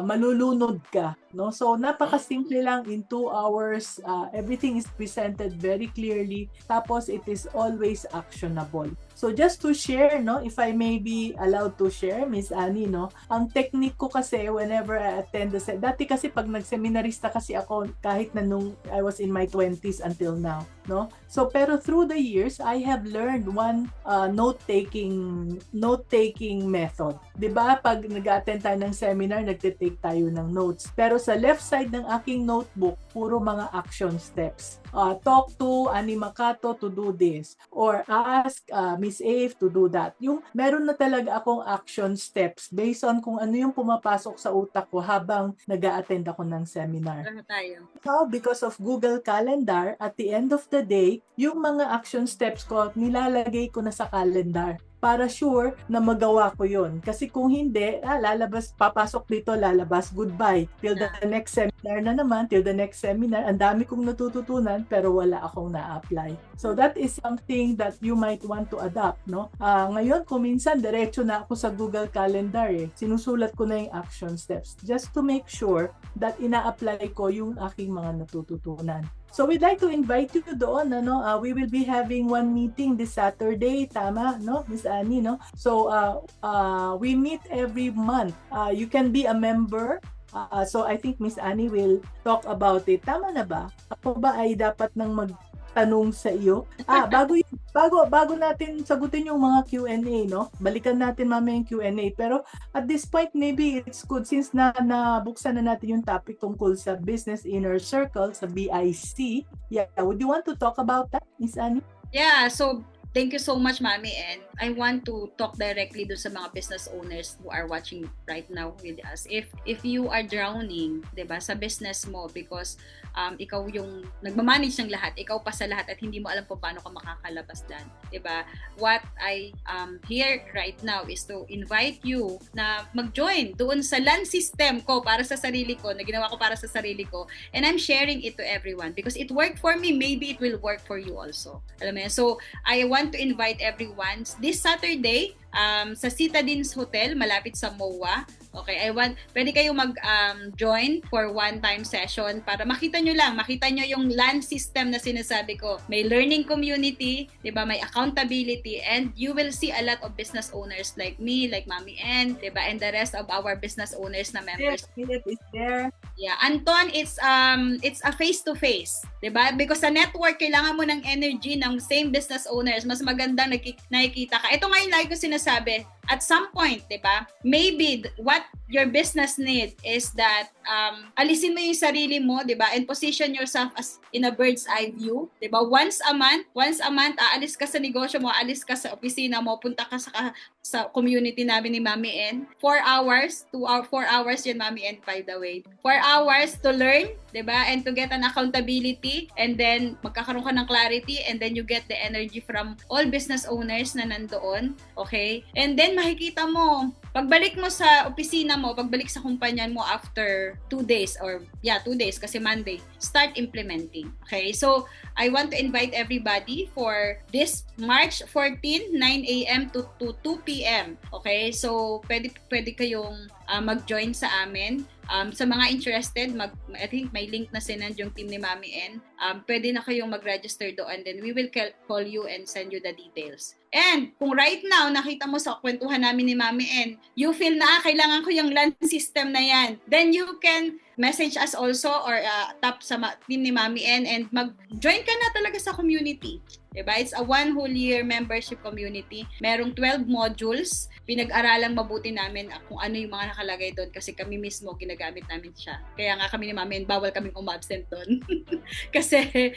malulunod ka, no? So, napakasimple lang, in 2 hours, everything is presented very clearly, tapos it is always actionable. So, just to share, no, if I may be allowed to share, Miss Annie, no, ang technique ko kasi whenever I attend dati kasi pag nagseminarista kasi ako kahit na nung I was in my 20s until now, no? So, pero through the years, I have learned one note-taking method. 'Di ba? Pag nag-attend tayo ng seminar, nagte-take tayo ng notes. Pero sa left side ng aking notebook, puro mga action steps. Talk to Ani Makato to do this, or ask Miss Ave to do that. Yung meron na talaga akong action steps based on kung ano yung pumapasok sa utak ko habang nag-a-attend ako ng seminar. Ano tayo? Now, because of Google Calendar, at the end of the day, yung mga action steps ko, nilalagay ko na sa calendar para sure na magawa ko yun. Kasi kung hindi, papasok dito, lalabas, goodbye. Till the next seminar na naman, till the next seminar, ang dami kong natututunan, pero wala akong na-apply. So that is something that you might want to adapt, no? Ngayon, kung minsan, diretso na ako sa Google Calendar, sinusulat ko na yung action steps just to make sure that ina-apply ko yung aking mga natututunan. So we'd like to invite you doon, ano? We will be having one meeting this Saturday, tama, no, Miss Annie, no? So we meet every month. You can be a member. So I think Miss Annie will talk about it. Tama na ba? Ako ba ay dapat nang magtanong sa iyo? Bago natin sagutin yung mga Q&A, no? Balikan natin mamaya yung Q&A. Pero at this point, maybe it's good since nabuksan na natin yung topic tungkol sa Business Inner Circle, sa BIC. Yeah, would you want to talk about that, Miss Annie? Yeah, so thank you so much, Mami, and I want to talk directly do sa mga business owners who are watching right now with us. If you are drowning, 'di ba, sa business mo because ikaw yung nagmamanage ng lahat, ikaw pa sa lahat at hindi mo alam kung paano ka makakalabas diyan, 'di ba? What I here right now is to invite you na mag-join doon sa LAN system ko para sa sarili ko, na ginawa ko para sa sarili ko, and I'm sharing it to everyone because it worked for me, maybe it will work for you also. Alam mo yan? So I want to invite everyone this Saturday sa Citadines Hotel malapit sa MOA. Okay, pwede kayo mag-join for one-time session para makita nyo yung LAN system na sinasabi ko. May learning community, di ba? May accountability, and you will see a lot of business owners like me, like Mami N, di ba? And the rest of our business owners na members. Philip is there. Yeah, Anton, it's a face-to-face, di ba? Because sa network, kailangan mo ng energy ng same business owners. Mas magandang nakikita ka. Ito nga yung lagi ko sinasabi, at some point, di ba? Maybe what your business need is that alisin mo yung sarili mo, di ba? And position yourself as in a bird's eye view, di ba? Once a month, aalis ka sa negosyo mo, aalis ka sa opisina mo, punta ka sa community namin ni Mami N. 4 hours, 4 hours yun, Mami N, by the way. 4 hours to learn 'Diba? And to get an accountability, and then magkakaroon ka ng clarity, and then you get the energy from all business owners na nandoon. Okay? And then makikita mo, pagbalik mo sa opisina mo, pagbalik sa kumpanya mo after 2 days, or 2 days kasi Monday, start implementing. Okay? So, I want to invite everybody for this March 14, 9 a.m. to 2 p.m. Okay? So, pwede kayong mag-join sa amin. Sa mga interested, I think may link na sinend yung team ni Mami N. Pwede na kayong mag-register doon, then we will call you and send you the details. And kung right now, nakita mo sa kwentuhan namin ni Mami N, you feel na, kailangan ko yung LAN system na yan, then you can message us also or tap sa team ni Mami N and mag-join ka na talaga sa community. Diba? It's a 1 whole year membership community. Merong 12 modules. Pinag-aralang mabuti namin kung ano yung mga nakalagay doon kasi kami mismo ginagamit namin siya. Kaya nga kami ni Mami, bawal kaming umabsent doon. Kasi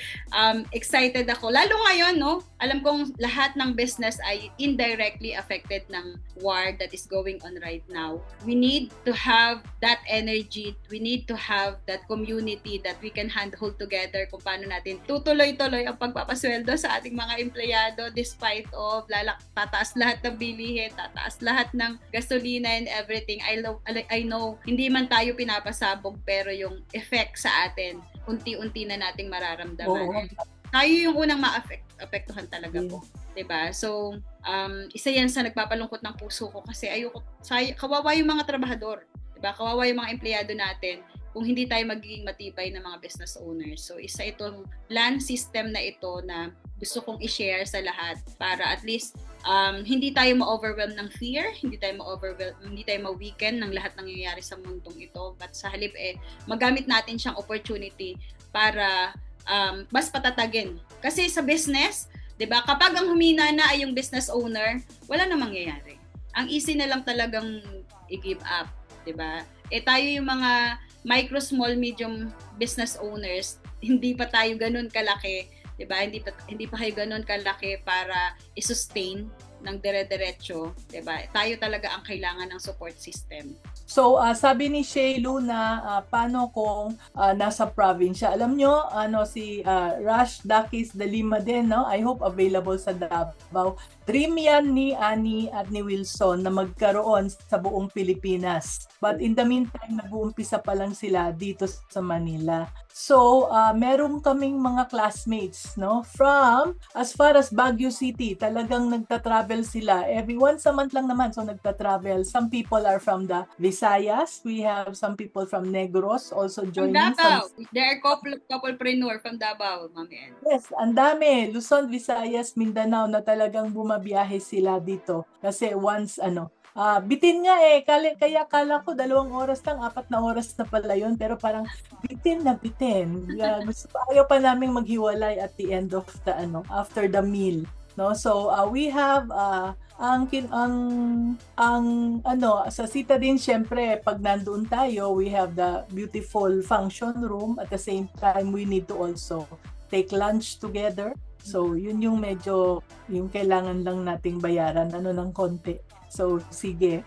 excited ako. Lalo ngayon, no? Alam kong lahat ng business ay indirectly affected ng war that is going on right now. We need to have that energy. We need to have that community that we can handhold together kung paano natin tutuloy-tuloy ang pagpapasweldo sa ating mga empleyado despite of tataas lahat ng bilihin, tataas lahat ng gasolina and everything. I know hindi man tayo pinapasabog pero yung effect sa atin unti-unti na nating mararamdaman. Oo. Tayo yung unang maapektuhan talaga po. 'Di ba? So, isa yan sa nagpapalungkot ng puso ko kasi kawawa yung mga trabahador. 'Di ba? Kawawa yung mga empleyado natin kung hindi tayo magiging matibay na mga business owners. So, isa itong LAN system na ito na gusto kong i-share sa lahat para at least hindi tayo ma-overwhelm ng fear, hindi tayo ma-weaken ng lahat ng nangyayari sa mundong ito. But sa halip magamit natin siyang opportunity para mas patatagin. Kasi sa business, 'di ba? Kapag ang humina na ay yung business owner, wala na mangyayari. Ang easy na lang talagang i-give up, 'di ba? Tayo yung mga micro, small, medium business owners, hindi pa tayo ganun kalaki, 'di ba? Hindi pa kayo ganun kalaki para i-sustain ng dire-diretso, 'di ba? Tayo talaga ang kailangan ng support system. So, sabi ni Shay Luna, paano kung nasa probinsya? Alam nyo, si Rush Dakis de Lima din, no? I hope available sa Davao. Dream yan ni Annie at ni Wilson na magkaroon sa buong Pilipinas. But in the meantime, nag-uumpisa pa lang sila dito sa Manila. So, meron kaming mga classmates, no? From as far as Baguio City, talagang nagta-travel sila. Every once a month lang naman, so nagta-travel. Some people are from the Visayas. We have some people from Negros also joining. From Davao. There are couplepreneur from Davao, Mami N. Yes, ang dami. Luzon, Visayas, Mindanao na talagang bumabiyahe sila dito. Kasi once, bitin nga kaya kala ko 2 oras lang, 4 na oras na pala yun, pero parang bitin na bitin. Ayaw pa naming maghiwalay at the end of the after the meal, no? So we have sa Citadine, syempre pag nandoon tayo, we have the beautiful function room. At the same time, we need to also take lunch together. So yun yung medyo yung kailangan lang nating bayaran ng konti. So, sige.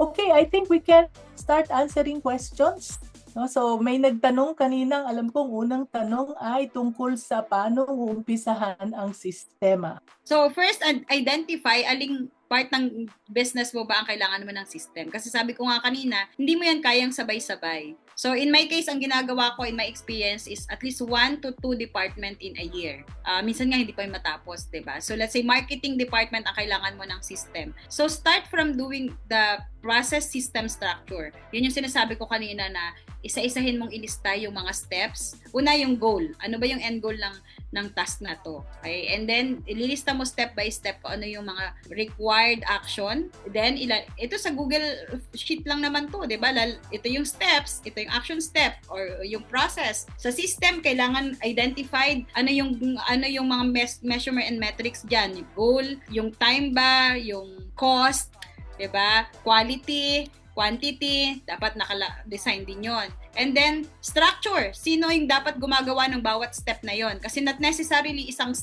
Okay, I think we can start answering questions. No? So, may nagtanong kaninang, alam kong unang tanong ay tungkol sa paano uumpisahan ang sistema. So, first, identify aling part ng business mo ba ang kailangan mo ng system. Kasi sabi ko nga kanina, hindi mo yan kayang sabay-sabay. So, in my case, ang ginagawa ko in my experience is at least 1 to 2 department in a year. Minsan nga hindi pa yung matapos, diba? So, let's say marketing department ang kailangan mo ng system. So, start from doing the process system structure. Yun yung sinasabi ko kanina na isa-isahin mong ilista yung mga steps. Una, yung goal. Ano ba yung end goal ng task na to? Okay? And then, ililista mo step by step kung ano yung mga required action. Then, ito sa Google Sheet lang naman to, di ba? Ito yung steps, ito yung action step, or yung process. Sa system, kailangan identified ano yung mga measurement and metrics dyan. Yung goal, yung time ba, yung cost, di ba? Quality, quantity, dapat naka-design din yon. And then, structure. Sino yung dapat gumagawa ng bawat step na yon? Kasi not necessarily isang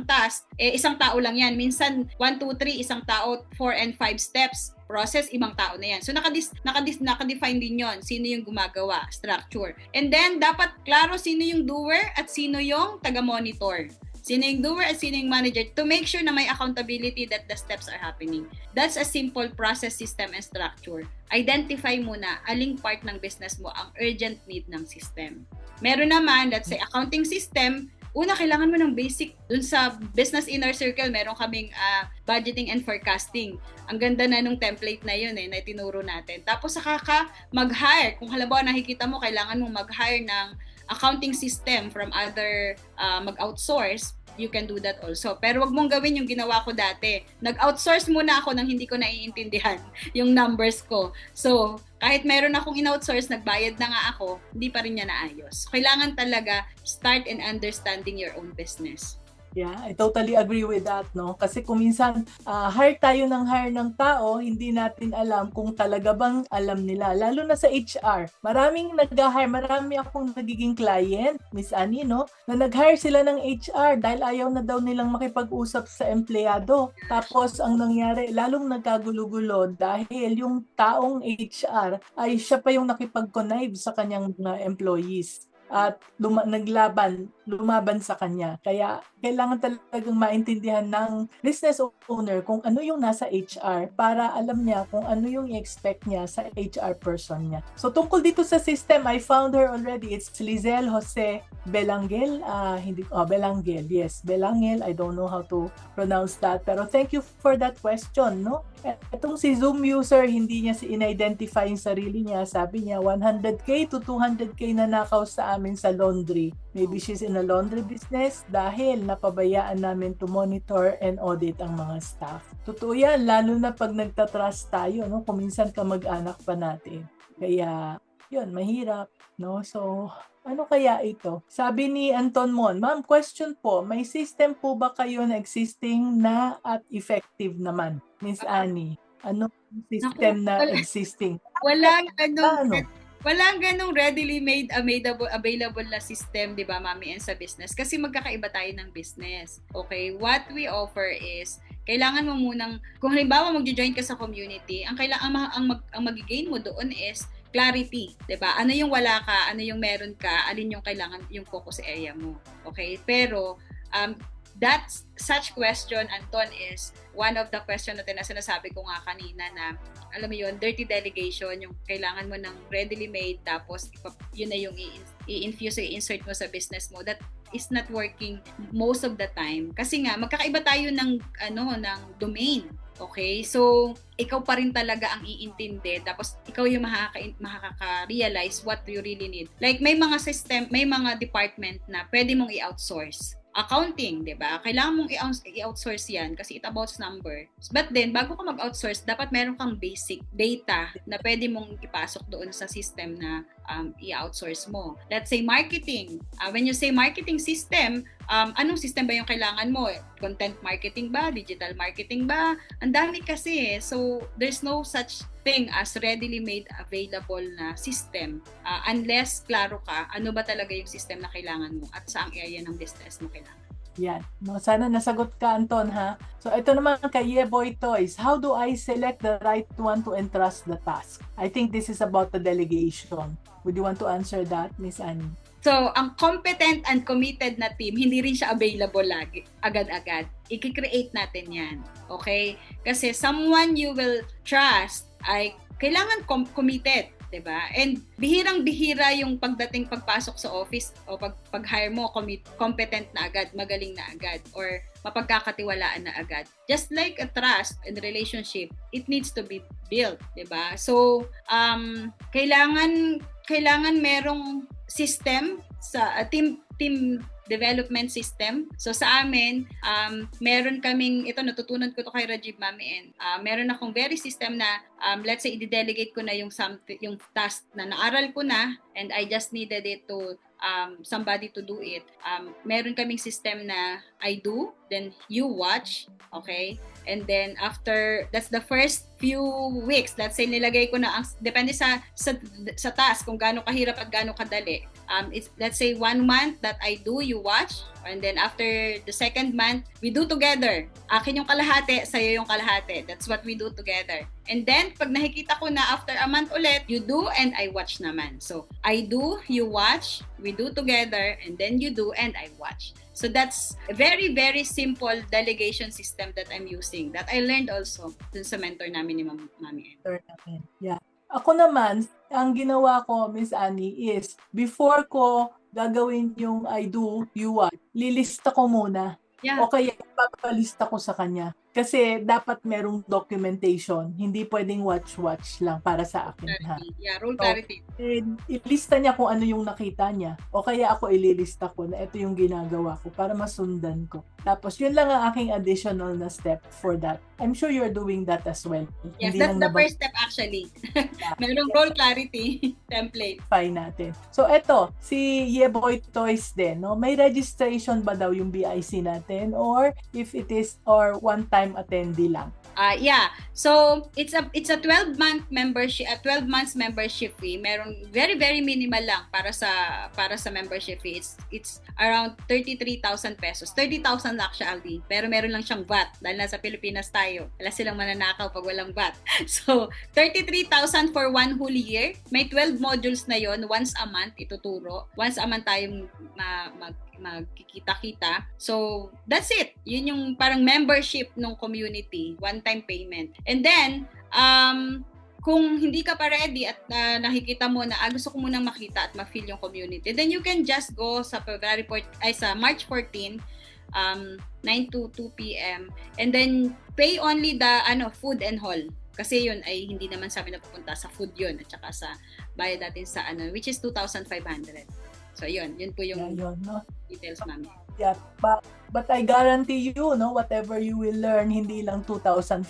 task, isang tao lang yan. Minsan, 1, 2, 3, isang tao, 4 and 5 steps. Process, ibang tao na yan. So, nakadefine din yon. Sino yung gumagawa? Structure. And then, dapat klaro sino yung doer at sino yung taga-monitor. Sino yung doer at sino yung manager to make sure na may accountability that the steps are happening. That's a simple process, system, and structure. Identify muna aling part ng business mo ang urgent need ng system. Meron naman, let's say, accounting system, una, kailangan mo ng basic. Dun sa Business Inner Circle, meron kaming budgeting and forecasting. Ang ganda na nung template na yun na tinuro natin. Tapos saka ka mag-hire. Kung halimbawa nakikita mo, kailangan mong mag-hire ng accounting system from other mag-outsource, you can do that also. Pero wag mong gawin yung ginawa ko dati. Nag-outsource muna ako nang hindi ko naiintindihan yung numbers ko. So, kahit meron akong in-outsource, nagbayad na nga ako, hindi pa rin niya naayos. Kailangan talaga start in understanding your own business. Yeah, I totally agree with that, no? Kasi kung minsan hire ng tao, hindi natin alam kung talaga bang alam nila. Lalo na sa HR. Maraming nag-hire, marami akong nagiging client, Miss Annie, no? Na nag-hire sila ng HR dahil ayaw na daw nilang makipag-usap sa empleyado. Tapos ang nangyari, lalong nagkagulo-gulo dahil yung taong HR ay siya pa yung nakipag-connive sa kanyang mga employees. At lumaban sa kanya. Kaya kailangan talagang maintindihan ng business owner kung ano yung nasa HR para alam niya kung ano yung i-expect niya sa HR person niya. So tungkol dito sa system, I found her already. It's Lizelle Jose Belangel. Belangel. Yes, Belangel. I don't know how to pronounce that. Pero thank you for that question, no? Itong si Zoom user, hindi niya in-identify yung sarili niya. Sabi niya, 100K to 200K na nakaw sa amin sa laundry. Maybe she's in a laundry business dahil napabayaan namin to monitor and audit ang mga staff. Totoo yan, lalo na pag nagtatrust tayo, no? Kung minsan kamag-anak pa natin. Kaya, yun, mahirap, no? So, ano kaya ito? Sabi ni Anton Mon, Ma'am, question po, may system po ba kayo na existing na at effective naman? Miss Annie, ano system na existing? Walang ganong readily made available na system, 'di ba, Mami, and sa business kasi magkakaiba tayo ng business. Okay, what we offer is kailangan mo munang kung halimbawa magjo-join ka sa community, ang magi-gain mo doon is clarity, 'di ba? Ano yung wala ka, ano yung meron ka, alin yung kailangan yung focus area mo. Okay? Pero that's such question, Anton, is one of the question natin na sinasabi ko nga kanina na, alam mo yun, dirty delegation, yung kailangan mo ng readily made, tapos yun na yung i-infuse, i-insert mo sa business mo. That is not working most of the time. Kasi nga, magkakaiba tayo ng domain. Okay? So, ikaw pa rin talaga ang iintindi, tapos ikaw yung makaka-realize what you really need. Like, may mga system, may mga department na pwede mong i-outsource. Accounting, 'di ba? Kailangan mong i-outsource 'yan kasi it about number. But then bago ka mag-outsource, dapat meron kang basic data na pwede mong ipasok doon sa system na i-outsource mo. Let's say marketing. When you say marketing system, anong system ba yung kailangan mo? Content marketing ba? Digital marketing ba? Ang dami kasi. So there's no such thing as readily made available na system unless klaro ka ano ba talaga yung system na kailangan mo at saang area ng business mo kailangan. Yan. No, sana nasagot ka, Anton, ha? So, ito naman kay Yeboy Toys. How do I select the right one to entrust the task? I think this is about the delegation. Would you want to answer that, Miss Annie? So, ang competent and committed na team, hindi rin siya available lagi, agad-agad. I-create natin yan. Okay? Kasi someone you will trust ay kailangan committed, 'di ba? And bihirang-bihira yung pagpasok sa office o pag-hire mo competent na agad, magaling na agad or mapagkakatiwalaan na agad. Just like a trust and relationship, it needs to be built, 'di ba? So, kailangan merong system sa team development system. So sa amin, meron kaming, ito natutunan ko to kay Rajiv, Mami, and meron akong very system na let's say i-delegate ko na yung task na naaral ko na and I just needed it to somebody to do it. Meron kaming system na I do then you watch, okay? And then after, that's the first few weeks. Let's say nilagay ko na, depende sa task, kung gaano kahirap at gaano kadali. It's, let's say 1 month that I do, you watch. And then after the second month, we do together. Akin yung kalahati, sa'yo yung kalahati. That's what we do together. And then, pag nakikita ko na after a month ulit, you do and I watch naman. So, I do, you watch, we do together, and then you do and I watch. So that's a very, very simple delegation system that I'm using that I learned also dun sa mentor namin ni Mami Ann. Yeah. Ako naman, ang ginawa ko, Miss Annie, is before ko gagawin yung I do, you watch, lilista ko muna. Yeah. O kaya papalista ko sa kanya. Kasi dapat merong documentation. Hindi pwedeng watch lang para sa akin. Ha? Yeah, rule clarity. Ilista niya kung ano yung nakita niya. O kaya ako ililista ko na ito yung ginagawa ko para masundan ko. Tapos yun lang ang aking additional na step for that. I'm sure you're doing that as well. Yes, Hindi that's the first step actually. Merong role clarity template. Fine natin. So eto, si Yeboy Toys din, no? May registration ba daw yung BIC natin or if it is or one-time attendee lang? Yeah. So, it's a 12-month membership, a 12 months membership fee. Merong very, very minimal lang para sa membership fee. It's around 33,000 pesos. 30,000 actually. Pero meron lang siyang VAT dahil nasa Pilipinas tayo. Wala silang mananakaw pag walang VAT. So, 33,000 for 1 whole year. May 12 modules na yon, once a month ituturo. Once a month tayong magkikita-kita. So, that's it. Yun yung parang membership ng community. One-time payment. And then, kung hindi ka pa ready at nakikita mo na gusto ko munang makita at ma-feel yung community, then you can just go sa March 14, 9 to 2 p.m. and then pay only the food and hall. Kasi yun ay hindi naman sa amin napupunta sa food yun at saka sa bayad natin sa which is 2,500. So yun po yung details, ma'am. Yeah, but I guarantee you, no, whatever you will learn, hindi lang 2,500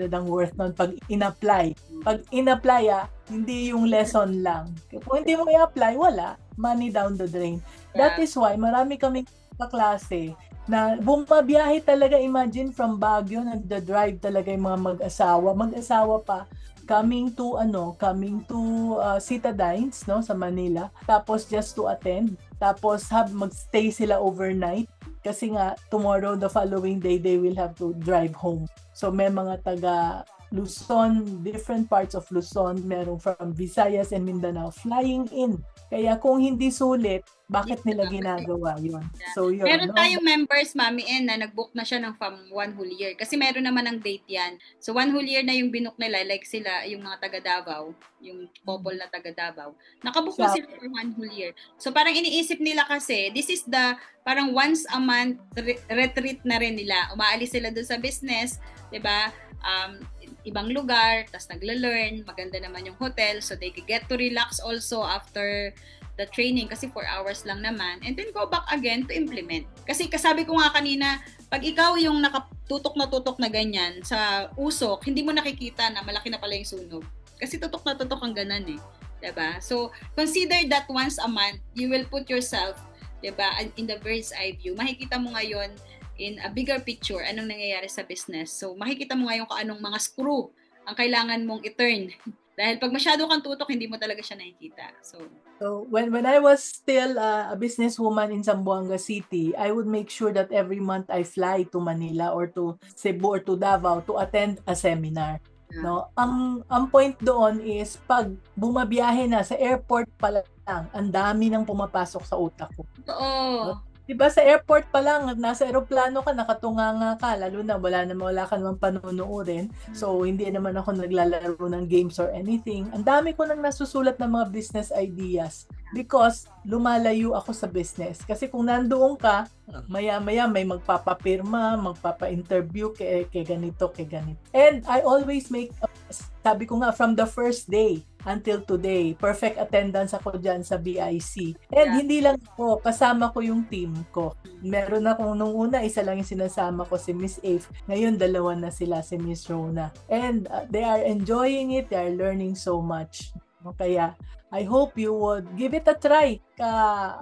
ang worth nun pag in-apply. Pag in-apply, hindi yung lesson lang. Kung hindi mo i-apply, wala. Money down the drain. Yeah. That is why marami kaming kaklase na bumabiyahe talaga, imagine from Baguio, nagda-drive talaga yung mga mag-asawa pa, coming to Citadines, no, sa Manila, tapos just to attend, tapos magstay sila overnight kasi nga tomorrow, the following day, they will have to drive home. So may mga taga Luzon, different parts of Luzon, merong from Visayas and Mindanao flying in. Kaya kung hindi sulit, bakit nila ginagawa yun? Yeah. So yun, meron tayong members, Mami Ann, na nag-book na siya ng from 1 whole year. Kasi meron naman ng date yan. So 1 whole year na yung binook nila, like sila, yung mga taga Davao, yung couple na taga Davao. Nakabook na sila for 1 whole year. So parang iniisip nila kasi, this is the parang once a month retreat na rin nila. Umaalis sila doon sa business, 'di ba? Ibang lugar, tas nagla-learn, maganda naman yung hotel, so they can get to relax also after the training kasi 4 hours lang naman, and then go back again to implement. Kasi kasabi ko nga kanina, pag ikaw yung nakatutok na ganyan sa usok, hindi mo nakikita na malaki na pala yung sunog. Kasi tutok na tutok ang ganan eh. Diba? So, consider that once a month, you will put yourself, diba, in the bird's eye view. Makikita mo ngayon in a bigger picture, anong nangyayari sa business. So, makikita mo ngayon kung anong mga screw ang kailangan mong i-turn. Dahil pag masyado kang tutok, hindi mo talaga siya nakikita. So when I was still a businesswoman in Zamboanga City, I would make sure that every month I fly to Manila or to Cebu or to Davao to attend a seminar. Yeah. No, ang point doon is pag bumabiyahe na sa airport pa lang, ang dami nang pumapasok sa utak ko. Oo. Diba sa airport pa lang, nasa eroplano ka, nakatunganga ka, lalo na wala ka naman panunuorin. So, hindi naman ako naglalaro ng games or anything. Ang dami ko nang nasusulat ng mga business ideas because lumalayo ako sa business. Kasi kung nandoon ka, maya-maya may magpapapirma, magpapa-interview kay ganito. And I always sabi ko nga, from the first day until today, perfect attendance ako dyan sa BIC. And hindi lang ako, kasama ko yung team ko. Meron akong nung una, isa lang yung sinasama ko, si Miss Ave. Ngayon, 2 na sila, si Miss Rona. And they are enjoying it, they are learning so much. Kaya I hope you would give it a try.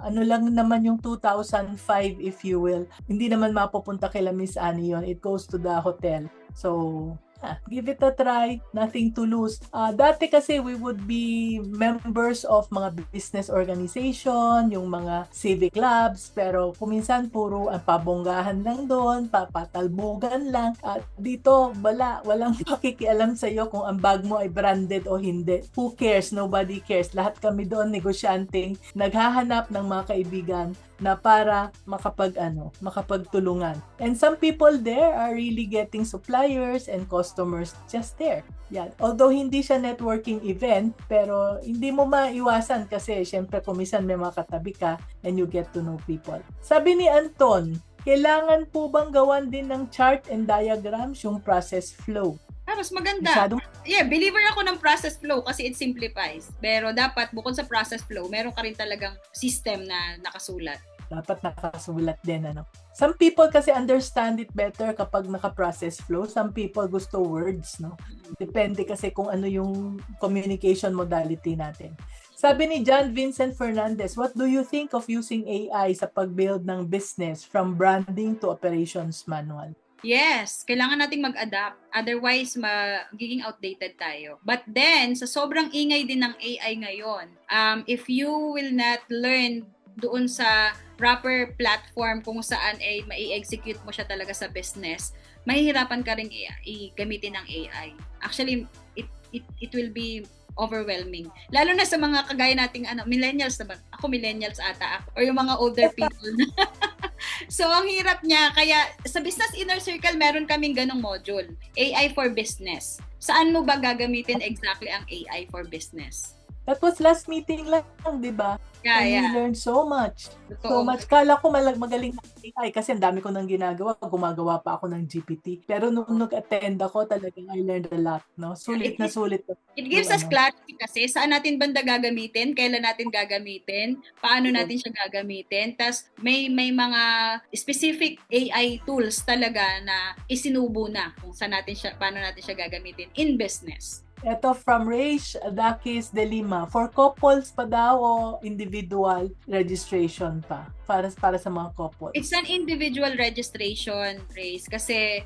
Ano lang naman yung 2005 if you will. Hindi naman mapupunta kila Miss Annie yun. It goes to the hotel. So, give it a try. Nothing to lose. Dati kasi we would be members of mga business organization, yung mga civic clubs, pero kuminsan puro ang pabonggahan lang doon, papatalbugan lang. At dito, walang pakikialam sa iyo kung ang bag mo ay branded o hindi. Who cares? Nobody cares. Lahat kami doon negosyanteng naghahanap ng mga kaibigan na para makapagtulungan. And some people there are really getting suppliers and customers just there. Yan. Although hindi siya networking event, pero hindi mo maiwasan kasi syempre kumisan may mga katabi ka and you get to know people. Sabi ni Anton, kailangan po bang gawan din ng chart and diagrams yung process flow? Mas maganda. Yeah, believer ako ng process flow kasi it simplifies. Pero dapat bukod sa process flow, meron ka rin talagang system na nakasulat. Dapat nakasulat din, ano. Some people kasi understand it better kapag naka-process flow. Some people gusto words, no. Depende kasi kung ano yung communication modality natin. Sabi ni John Vincent Fernandez, what do you think of using AI sa pag-build ng business from branding to operations manual? Yes, kailangan nating mag-adapt. Otherwise, magiging outdated tayo. But then, sa sobrang ingay din ng AI ngayon, if you will not learn doon sa proper platform kung saan ay mai-execute mo siya talaga sa business, mahihirapan ka rin gamitin ng AI. Actually, it will be overwhelming. Lalo na sa mga kagaya nating millennials naman. Ako millennials ata ako. Or yung mga older people. So, ang hirap niya. Kaya, sa Business Inner Circle, meron kaming ganong module. AI for Business. Saan mo ba gagamitin exactly ang AI for Business? That was last meeting lang, di ba? Yeah. We learned so much. So much. Kala ko magaling na AI kasi ang dami ko nang ginagawa. Gumagawa pa ako ng GPT. Pero nung nag-attend ako, talagang I learned a lot. No? Sulit na sulit. It gives us clarity kasi saan natin banda gagamitin, kailan natin gagamitin, paano natin siya gagamitin. Tapos may mga specific AI tools talaga na isinubo na kung paano natin siya gagamitin in business. Ito from Raish Dakis de Lima. For couples pa daw o individual registration pa? Para sa mga couples. It's an individual registration, Race. Kasi,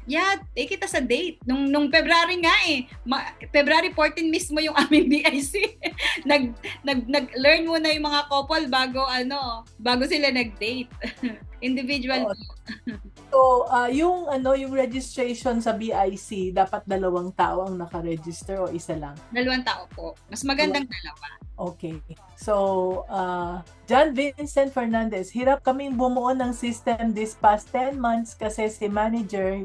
take kita sa date. Nung February nga February 14 mismo yung aming BIC. Nag-learn muna yung mga couple bago sila nag-date. Individual. So, yung registration sa BIC, dapat 2 tao ang naka-register o isa lang? 2 tao po. Mas magandang 2. Okay. So, John Vincent Fernandez, hirap kaming bumuo ng system this past 10 months kasi si manager,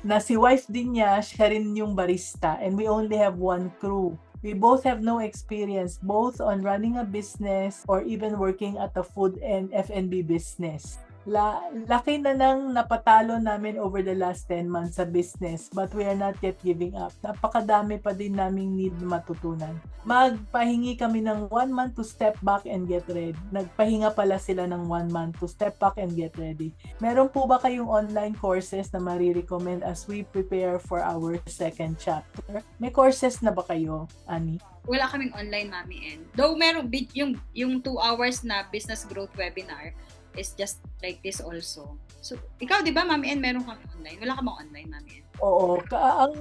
na si wife din niya, siya rin yung barista and we only have 1 crew. We both have no experience both on running a business or even working at a food and F&B business. Laki na nang napatalo namin over the last 10 months sa business but we are not yet giving up. Napakadami pa din naming need matutunan. Magpahingi kami ng 1 month to step back and get ready. Nagpahinga pala sila ng 1 month to step back and get ready. Meron po ba kayong online courses na marirecommend as we prepare for our second chapter? May courses na ba kayo, Annie? Wala kaming online, Mami N. Though meron yung 2 hours na business growth webinar is just like this also. So, ikaw, di ba, Mami N, meron kami online? Wala ka bang online, Mami N? Oo.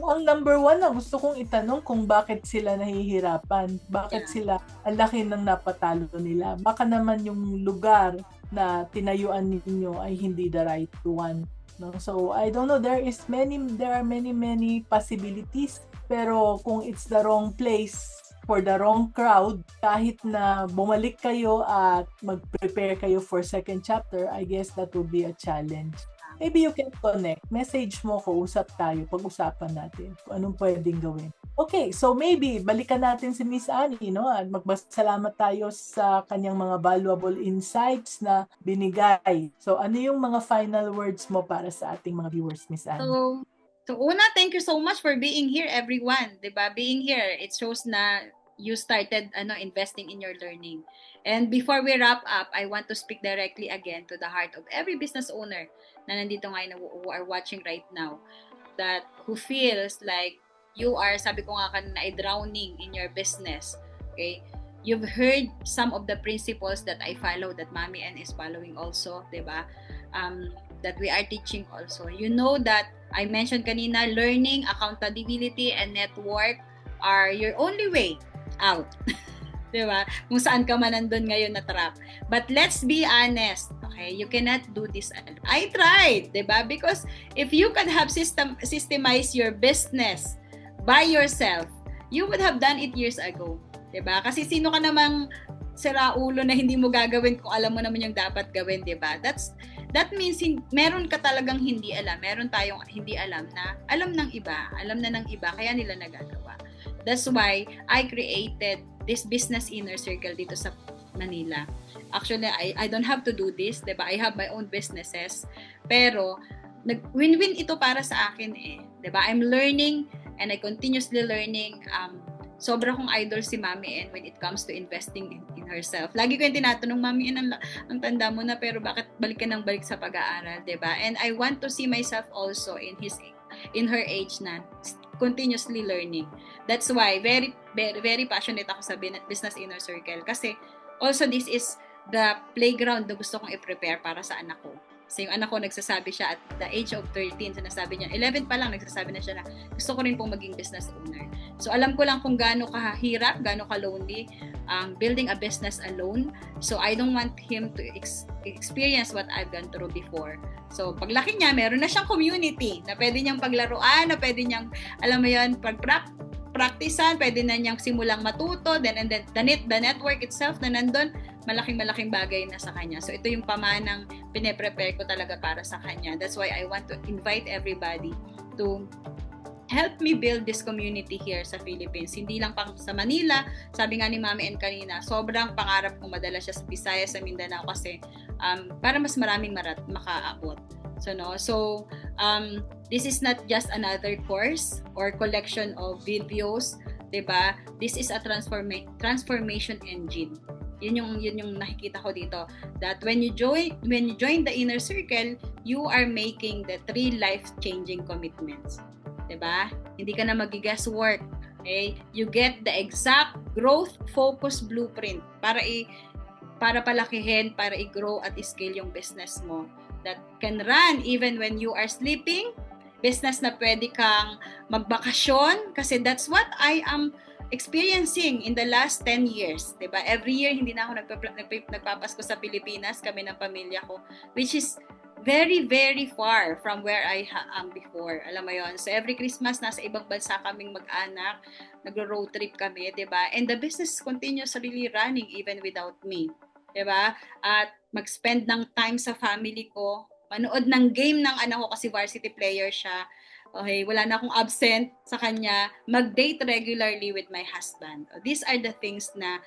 Ang number 1 na gusto kong itanong kung bakit sila nahihirapan. Bakit sila, ang laki ng napatalo nila. Baka naman yung lugar na tinayuan ninyo ay hindi the right one. No? So, I don't know. There are many possibilities. Pero kung it's the wrong place, for the wrong crowd, kahit na bumalik kayo at mag-prepare kayo for second chapter, I guess that would be a challenge. Maybe you can connect. Message mo ko, usap tayo, pag-usapan natin kung anong pwedeng gawin. Okay, so maybe balikan natin si Miss Annie, no? At magbasalamat tayo sa kanyang mga valuable insights na binigay. So ano yung mga final words mo para sa ating mga viewers, Miss Annie? So una, thank you so much for being here, everyone. Diba? Being here, it shows na you started investing in your learning. And before we wrap up, I want to speak directly again to the heart of every business owner na nandito ngayon who are watching right now, that who feels like you are, sabi ko nga kanina, ay drowning in your business. Okay? You've heard some of the principles that I follow, that Mommy N is following also, diba? That we are teaching also. You know that I mentioned kanina, learning, accountability, and network are your only way out. Diba? Kung saan ka man nandun ngayon na trap. But let's be honest, okay? You cannot do this alone. I tried, diba? Because if you could have systemize your business by yourself, you would have done it years ago. Diba? Kasi sino ka namang siraulo na hindi mo gagawin kung alam mo naman yung dapat gawin, diba? That means meron ka talagang hindi alam. Meron tayong hindi alam na alam ng iba. Alam na ng iba, kaya nila nagagawa. That's why I created this business inner circle dito sa Manila. Actually, I don't have to do this, diba? I have my own businesses. Pero, win-win ito para sa akin eh. Diba? I'm learning and I continuously learning. Sobra kong idol si Mami N when it comes to investing in herself. Lagi ko yung tinatanong, Mami N, ang tanda mo na, pero bakit balik ka ng balik sa pag-aaral, diba? And I want to see myself also in her age na continuously learning. That's why very very very passionate ako sa business inner circle kasi also this is the playground na gusto kong i-prepare para sa anak ko. Kasi yung anak ko nagsasabi siya at the age of 13, sinasabi niya, 11 pa lang nagsasabi na siya na gusto ko rin pong maging business owner. So alam ko lang kung gaano kahirap, gaano ka-lonely building a business alone. So I don't want him to experience what I've gone through before. So paglaki niya, meron na siyang community na pwede niyang paglaruan, na pwede niyang, alam mo yun, practicean, pwede na niyang simulang matuto, then the network itself na nandun, malaking bagay na sa kanya. So ito yung pamanang pine-prepare ko talaga para sa kanya. That's why I want to invite everybody to help me build this community here sa Philippines. Hindi lang pang sa Manila. Sabi nga ni Mami N kanina, sobrang pangarap kong madala siya sa Visayas, sa Mindanao kasi para mas maraming makaabot. So this is not just another course or collection of videos, 'di ba? This is a transformation engine. Yun yung nakikita ko dito, that when you join the inner circle, you are making the 3 life-changing commitments. 'Di ba? Hindi ka na mag-guesswork. Okay? You get the exact growth focus blueprint para palakihin, para i-grow at i-scale yung business mo that can run even when you are sleeping. Business na pwede kang magbakasyon kasi that's what I am experiencing in the last 10 years, 'di ba? Every year hindi na ako nagpapasko sa Pilipinas, kami ng pamilya ko, which is very very far from where I am before. Alam mo 'yon. So every Christmas nasa ibang bansa kaming mag-anak, nagro-road trip kami, 'di ba? And the business continues really running even without me, 'di ba? At mag-spend ng time sa family ko, manood ng game ng anak ko kasi varsity player siya. Okay, wala na akong absent sa kanya, mag-date regularly with my husband. These are the things na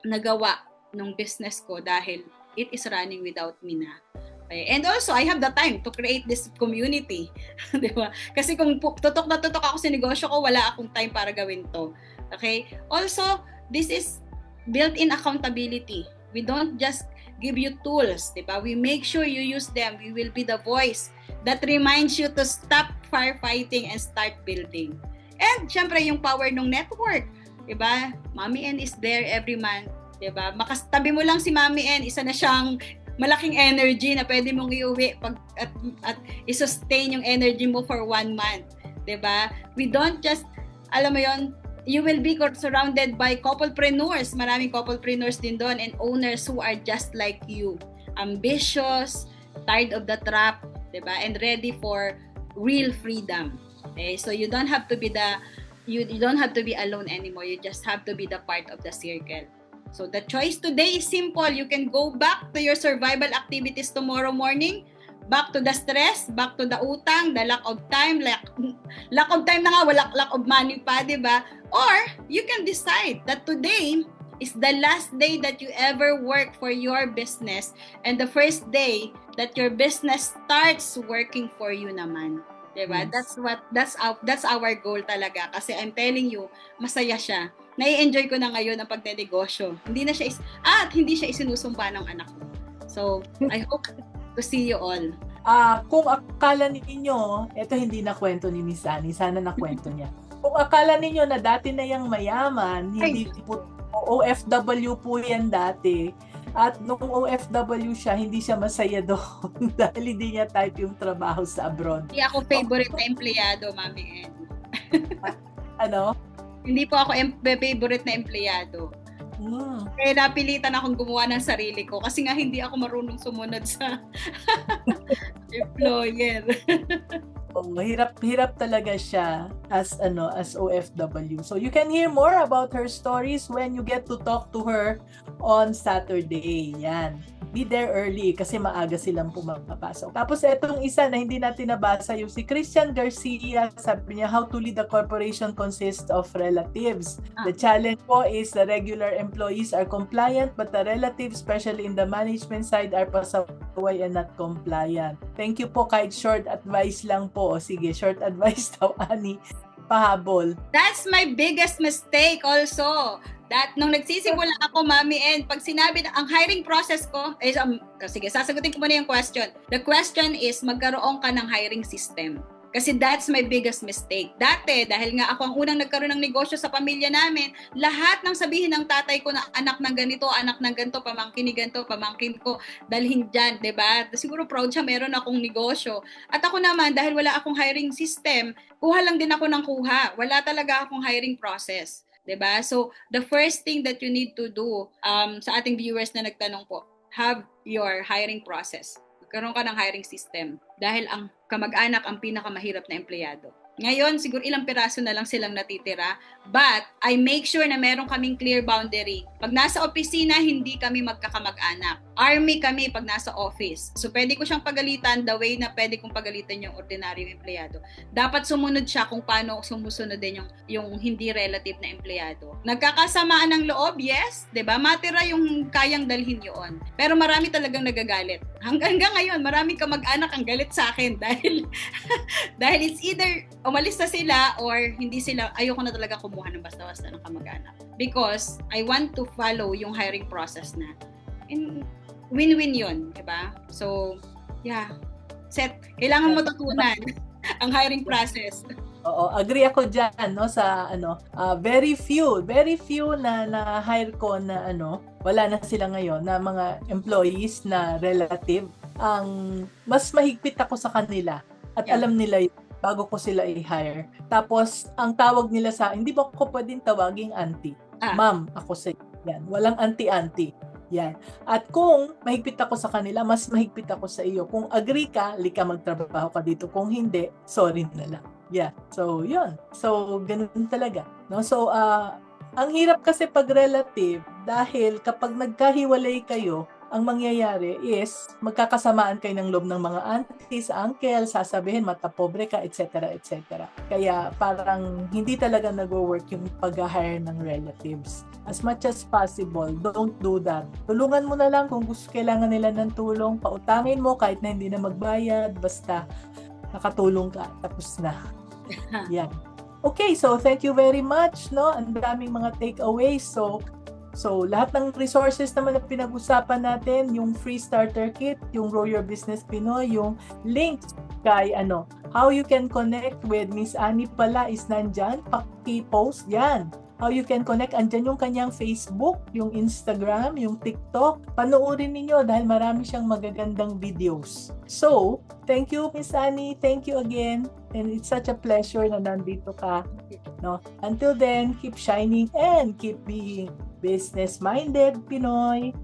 nagawa ng business ko dahil it is running without me na. Okay? And also, I have the time to create this community. Di ba? Kasi kung tutok na tutok ako sa negosyo ko, wala akong time para gawin to. Okay? Also, this is built-in accountability. We don't just give you tools, di ba? We make sure you use them. We will be the voice that reminds you to stop firefighting and start building. And syempre yung power ng network, 'di ba? Mami N is there every month, 'di ba? Makastabi mo lang si Mami N, isa na siyang malaking energy na pwede mong iuwi at i-sustain yung energy mo for 1 month, 'di ba? We don't just, alam mo 'yon, you will be surrounded by couplepreneurs. Maraming couplepreneurs din doon and owners who are just like you. Ambitious, tired of the trap, diba? And ready for real freedom. Okay? So you don't have to be you don't have to be alone anymore. You just have to be the part of the circle. So the choice today is simple. You can go back to your survival activities tomorrow morning, back to the stress, back to the utang, the lack of time, lack of time na nga, lack of money pa, di ba? Or you can decide that today is the last day that you ever work for your business and the first day that your business starts working for you naman. Diba? Yes. That's our goal talaga kasi I'm telling you, masaya siya. Nai-enjoy ko na ngayon ang pagtenegosyo. Hindi siya isinusumpa ng anak ko. So, I hope to see you all. Kung akala ninyo, ito hindi na kwento ni Miss Annie, sana na kwento niya. Kung akala ninyo na dati na yung mayaman, hindi po OFW po yan dati. At nung OFW siya, hindi siya masaya doon dahil hindi niya type yung trabaho sa abroad. Hindi ako favorite na empleyado, Mami Ann. Ano? Hindi po ako favorite na empleyado. Kaya napilitan akong gumawa ng sarili ko kasi nga hindi ako marunong sumunod sa employer. Hirap talaga siya as OFW. So you can hear more about her stories when you get to talk to her on Saturday. Yan. Be there early kasi maaga silang pumapasok. Tapos etong isa na hindi natin nabasa, yung si Christian Garcia, sabi niya, how to lead a corporation consists of relatives. The challenge po is the regular employees are compliant but the relatives, especially in the management side, are pasaway and not compliant. Thank you po, kahit short advice lang po. O sige, short advice daw, Ani. Pahabol. That's my biggest mistake also. That nung nagsisimula ako, Mami Ann, pag sinabi na ang hiring process ko, sige, sasagutin ko muna yung question. The question is, magkaroon ka ng hiring system. Kasi that's my biggest mistake. Dati, dahil nga ako ang unang nagkaroon ng negosyo sa pamilya namin, lahat ng sabihin ng tatay ko na anak ng ganito, anak ng ganito, pamangkin ni ganito, pamangkin ko, dalhin dyan, diba? Siguro proud siya, meron akong negosyo. At ako naman, dahil wala akong hiring system, kuha lang din ako ng kuha. Wala talaga akong hiring process. Diba? So, the first thing that you need to do, sa ating viewers na nagtanong po, have your hiring process. Magkaroon ka ng hiring system. Dahil ang kamag-anak ang pinakamahirap na empleyado. Ngayon, siguro ilang piraso na lang silang natitira. But, I make sure na meron kaming clear boundary. Pag nasa opisina, hindi kami magkakamag-anak. Army kami pag nasa office. So, pwede ko siyang pagalitan the way na pwede kong pagalitan yung ordinaryong empleyado. Dapat sumunod siya kung paano sumusunod din yung hindi relative na empleyado. Nagkakasamaan ng loob, yes. Diba? Matira yung kayang dalhin yun. Pero marami talagang nagagalit. Hanggang ngayon, marami kamag-anak ang galit sa akin dahil it's either umalis na sila or hindi sila, ayoko na talaga kumuha ng basta-basta ng kamag-anak. Because I want to follow yung hiring process na. And win-win yun, diba? So, yeah. Kailangan mo tutunan ang hiring process. Oo, agree ako diyan no sa very few na hire ko na wala na sila ngayon na mga employees na relative. Ang mas mahigpit ako sa kanila at alam nila yun bago ko sila i-hire. Tapos ang tawag nila sa hindi ba ko pwedeng tawaging auntie? Ma'am, ako sa yan. Walang auntie-auntie. Yan. At kung mahigpit ako sa kanila, mas mahigpit ako sa iyo. Kung agree ka, lika magtrabaho ka dito. Kung hindi, sorry na lang. Yeah. So, yun. So, ganun talaga. No? So, ang hirap kasi pag relative dahil kapag nagkahiwalay kayo, ang mangyayari is magkakasamaan kayo ng loob ng mga aunties, uncle, sasabihin matapobre ka, etc. etc. Kaya parang hindi talaga nag-work yung pag-hire ng relatives. As much as possible, don't do that. Tulungan mo na lang kung gusto kailangan nila ng tulong, pautangin mo kahit na hindi na magbayad, basta nakatulong ka, tapos na. Yan. Okay, so thank you very much, no? Ang daming mga takeaways. So, lahat ng resources naman na pinag-usapan natin, yung free starter kit, yung Grow Your Business Pinoy, yung links kay how you can connect with Miss Annie pala is nandyan, paki-post yan. How you can connect, andyan yung kanyang Facebook, yung Instagram, yung TikTok. Panoorin ninyo dahil marami siyang magagandang videos. So, thank you Miss Annie, thank you again. And it's such a pleasure na nandito ka. No? Until then, keep shining and keep being business-minded, Pinoy.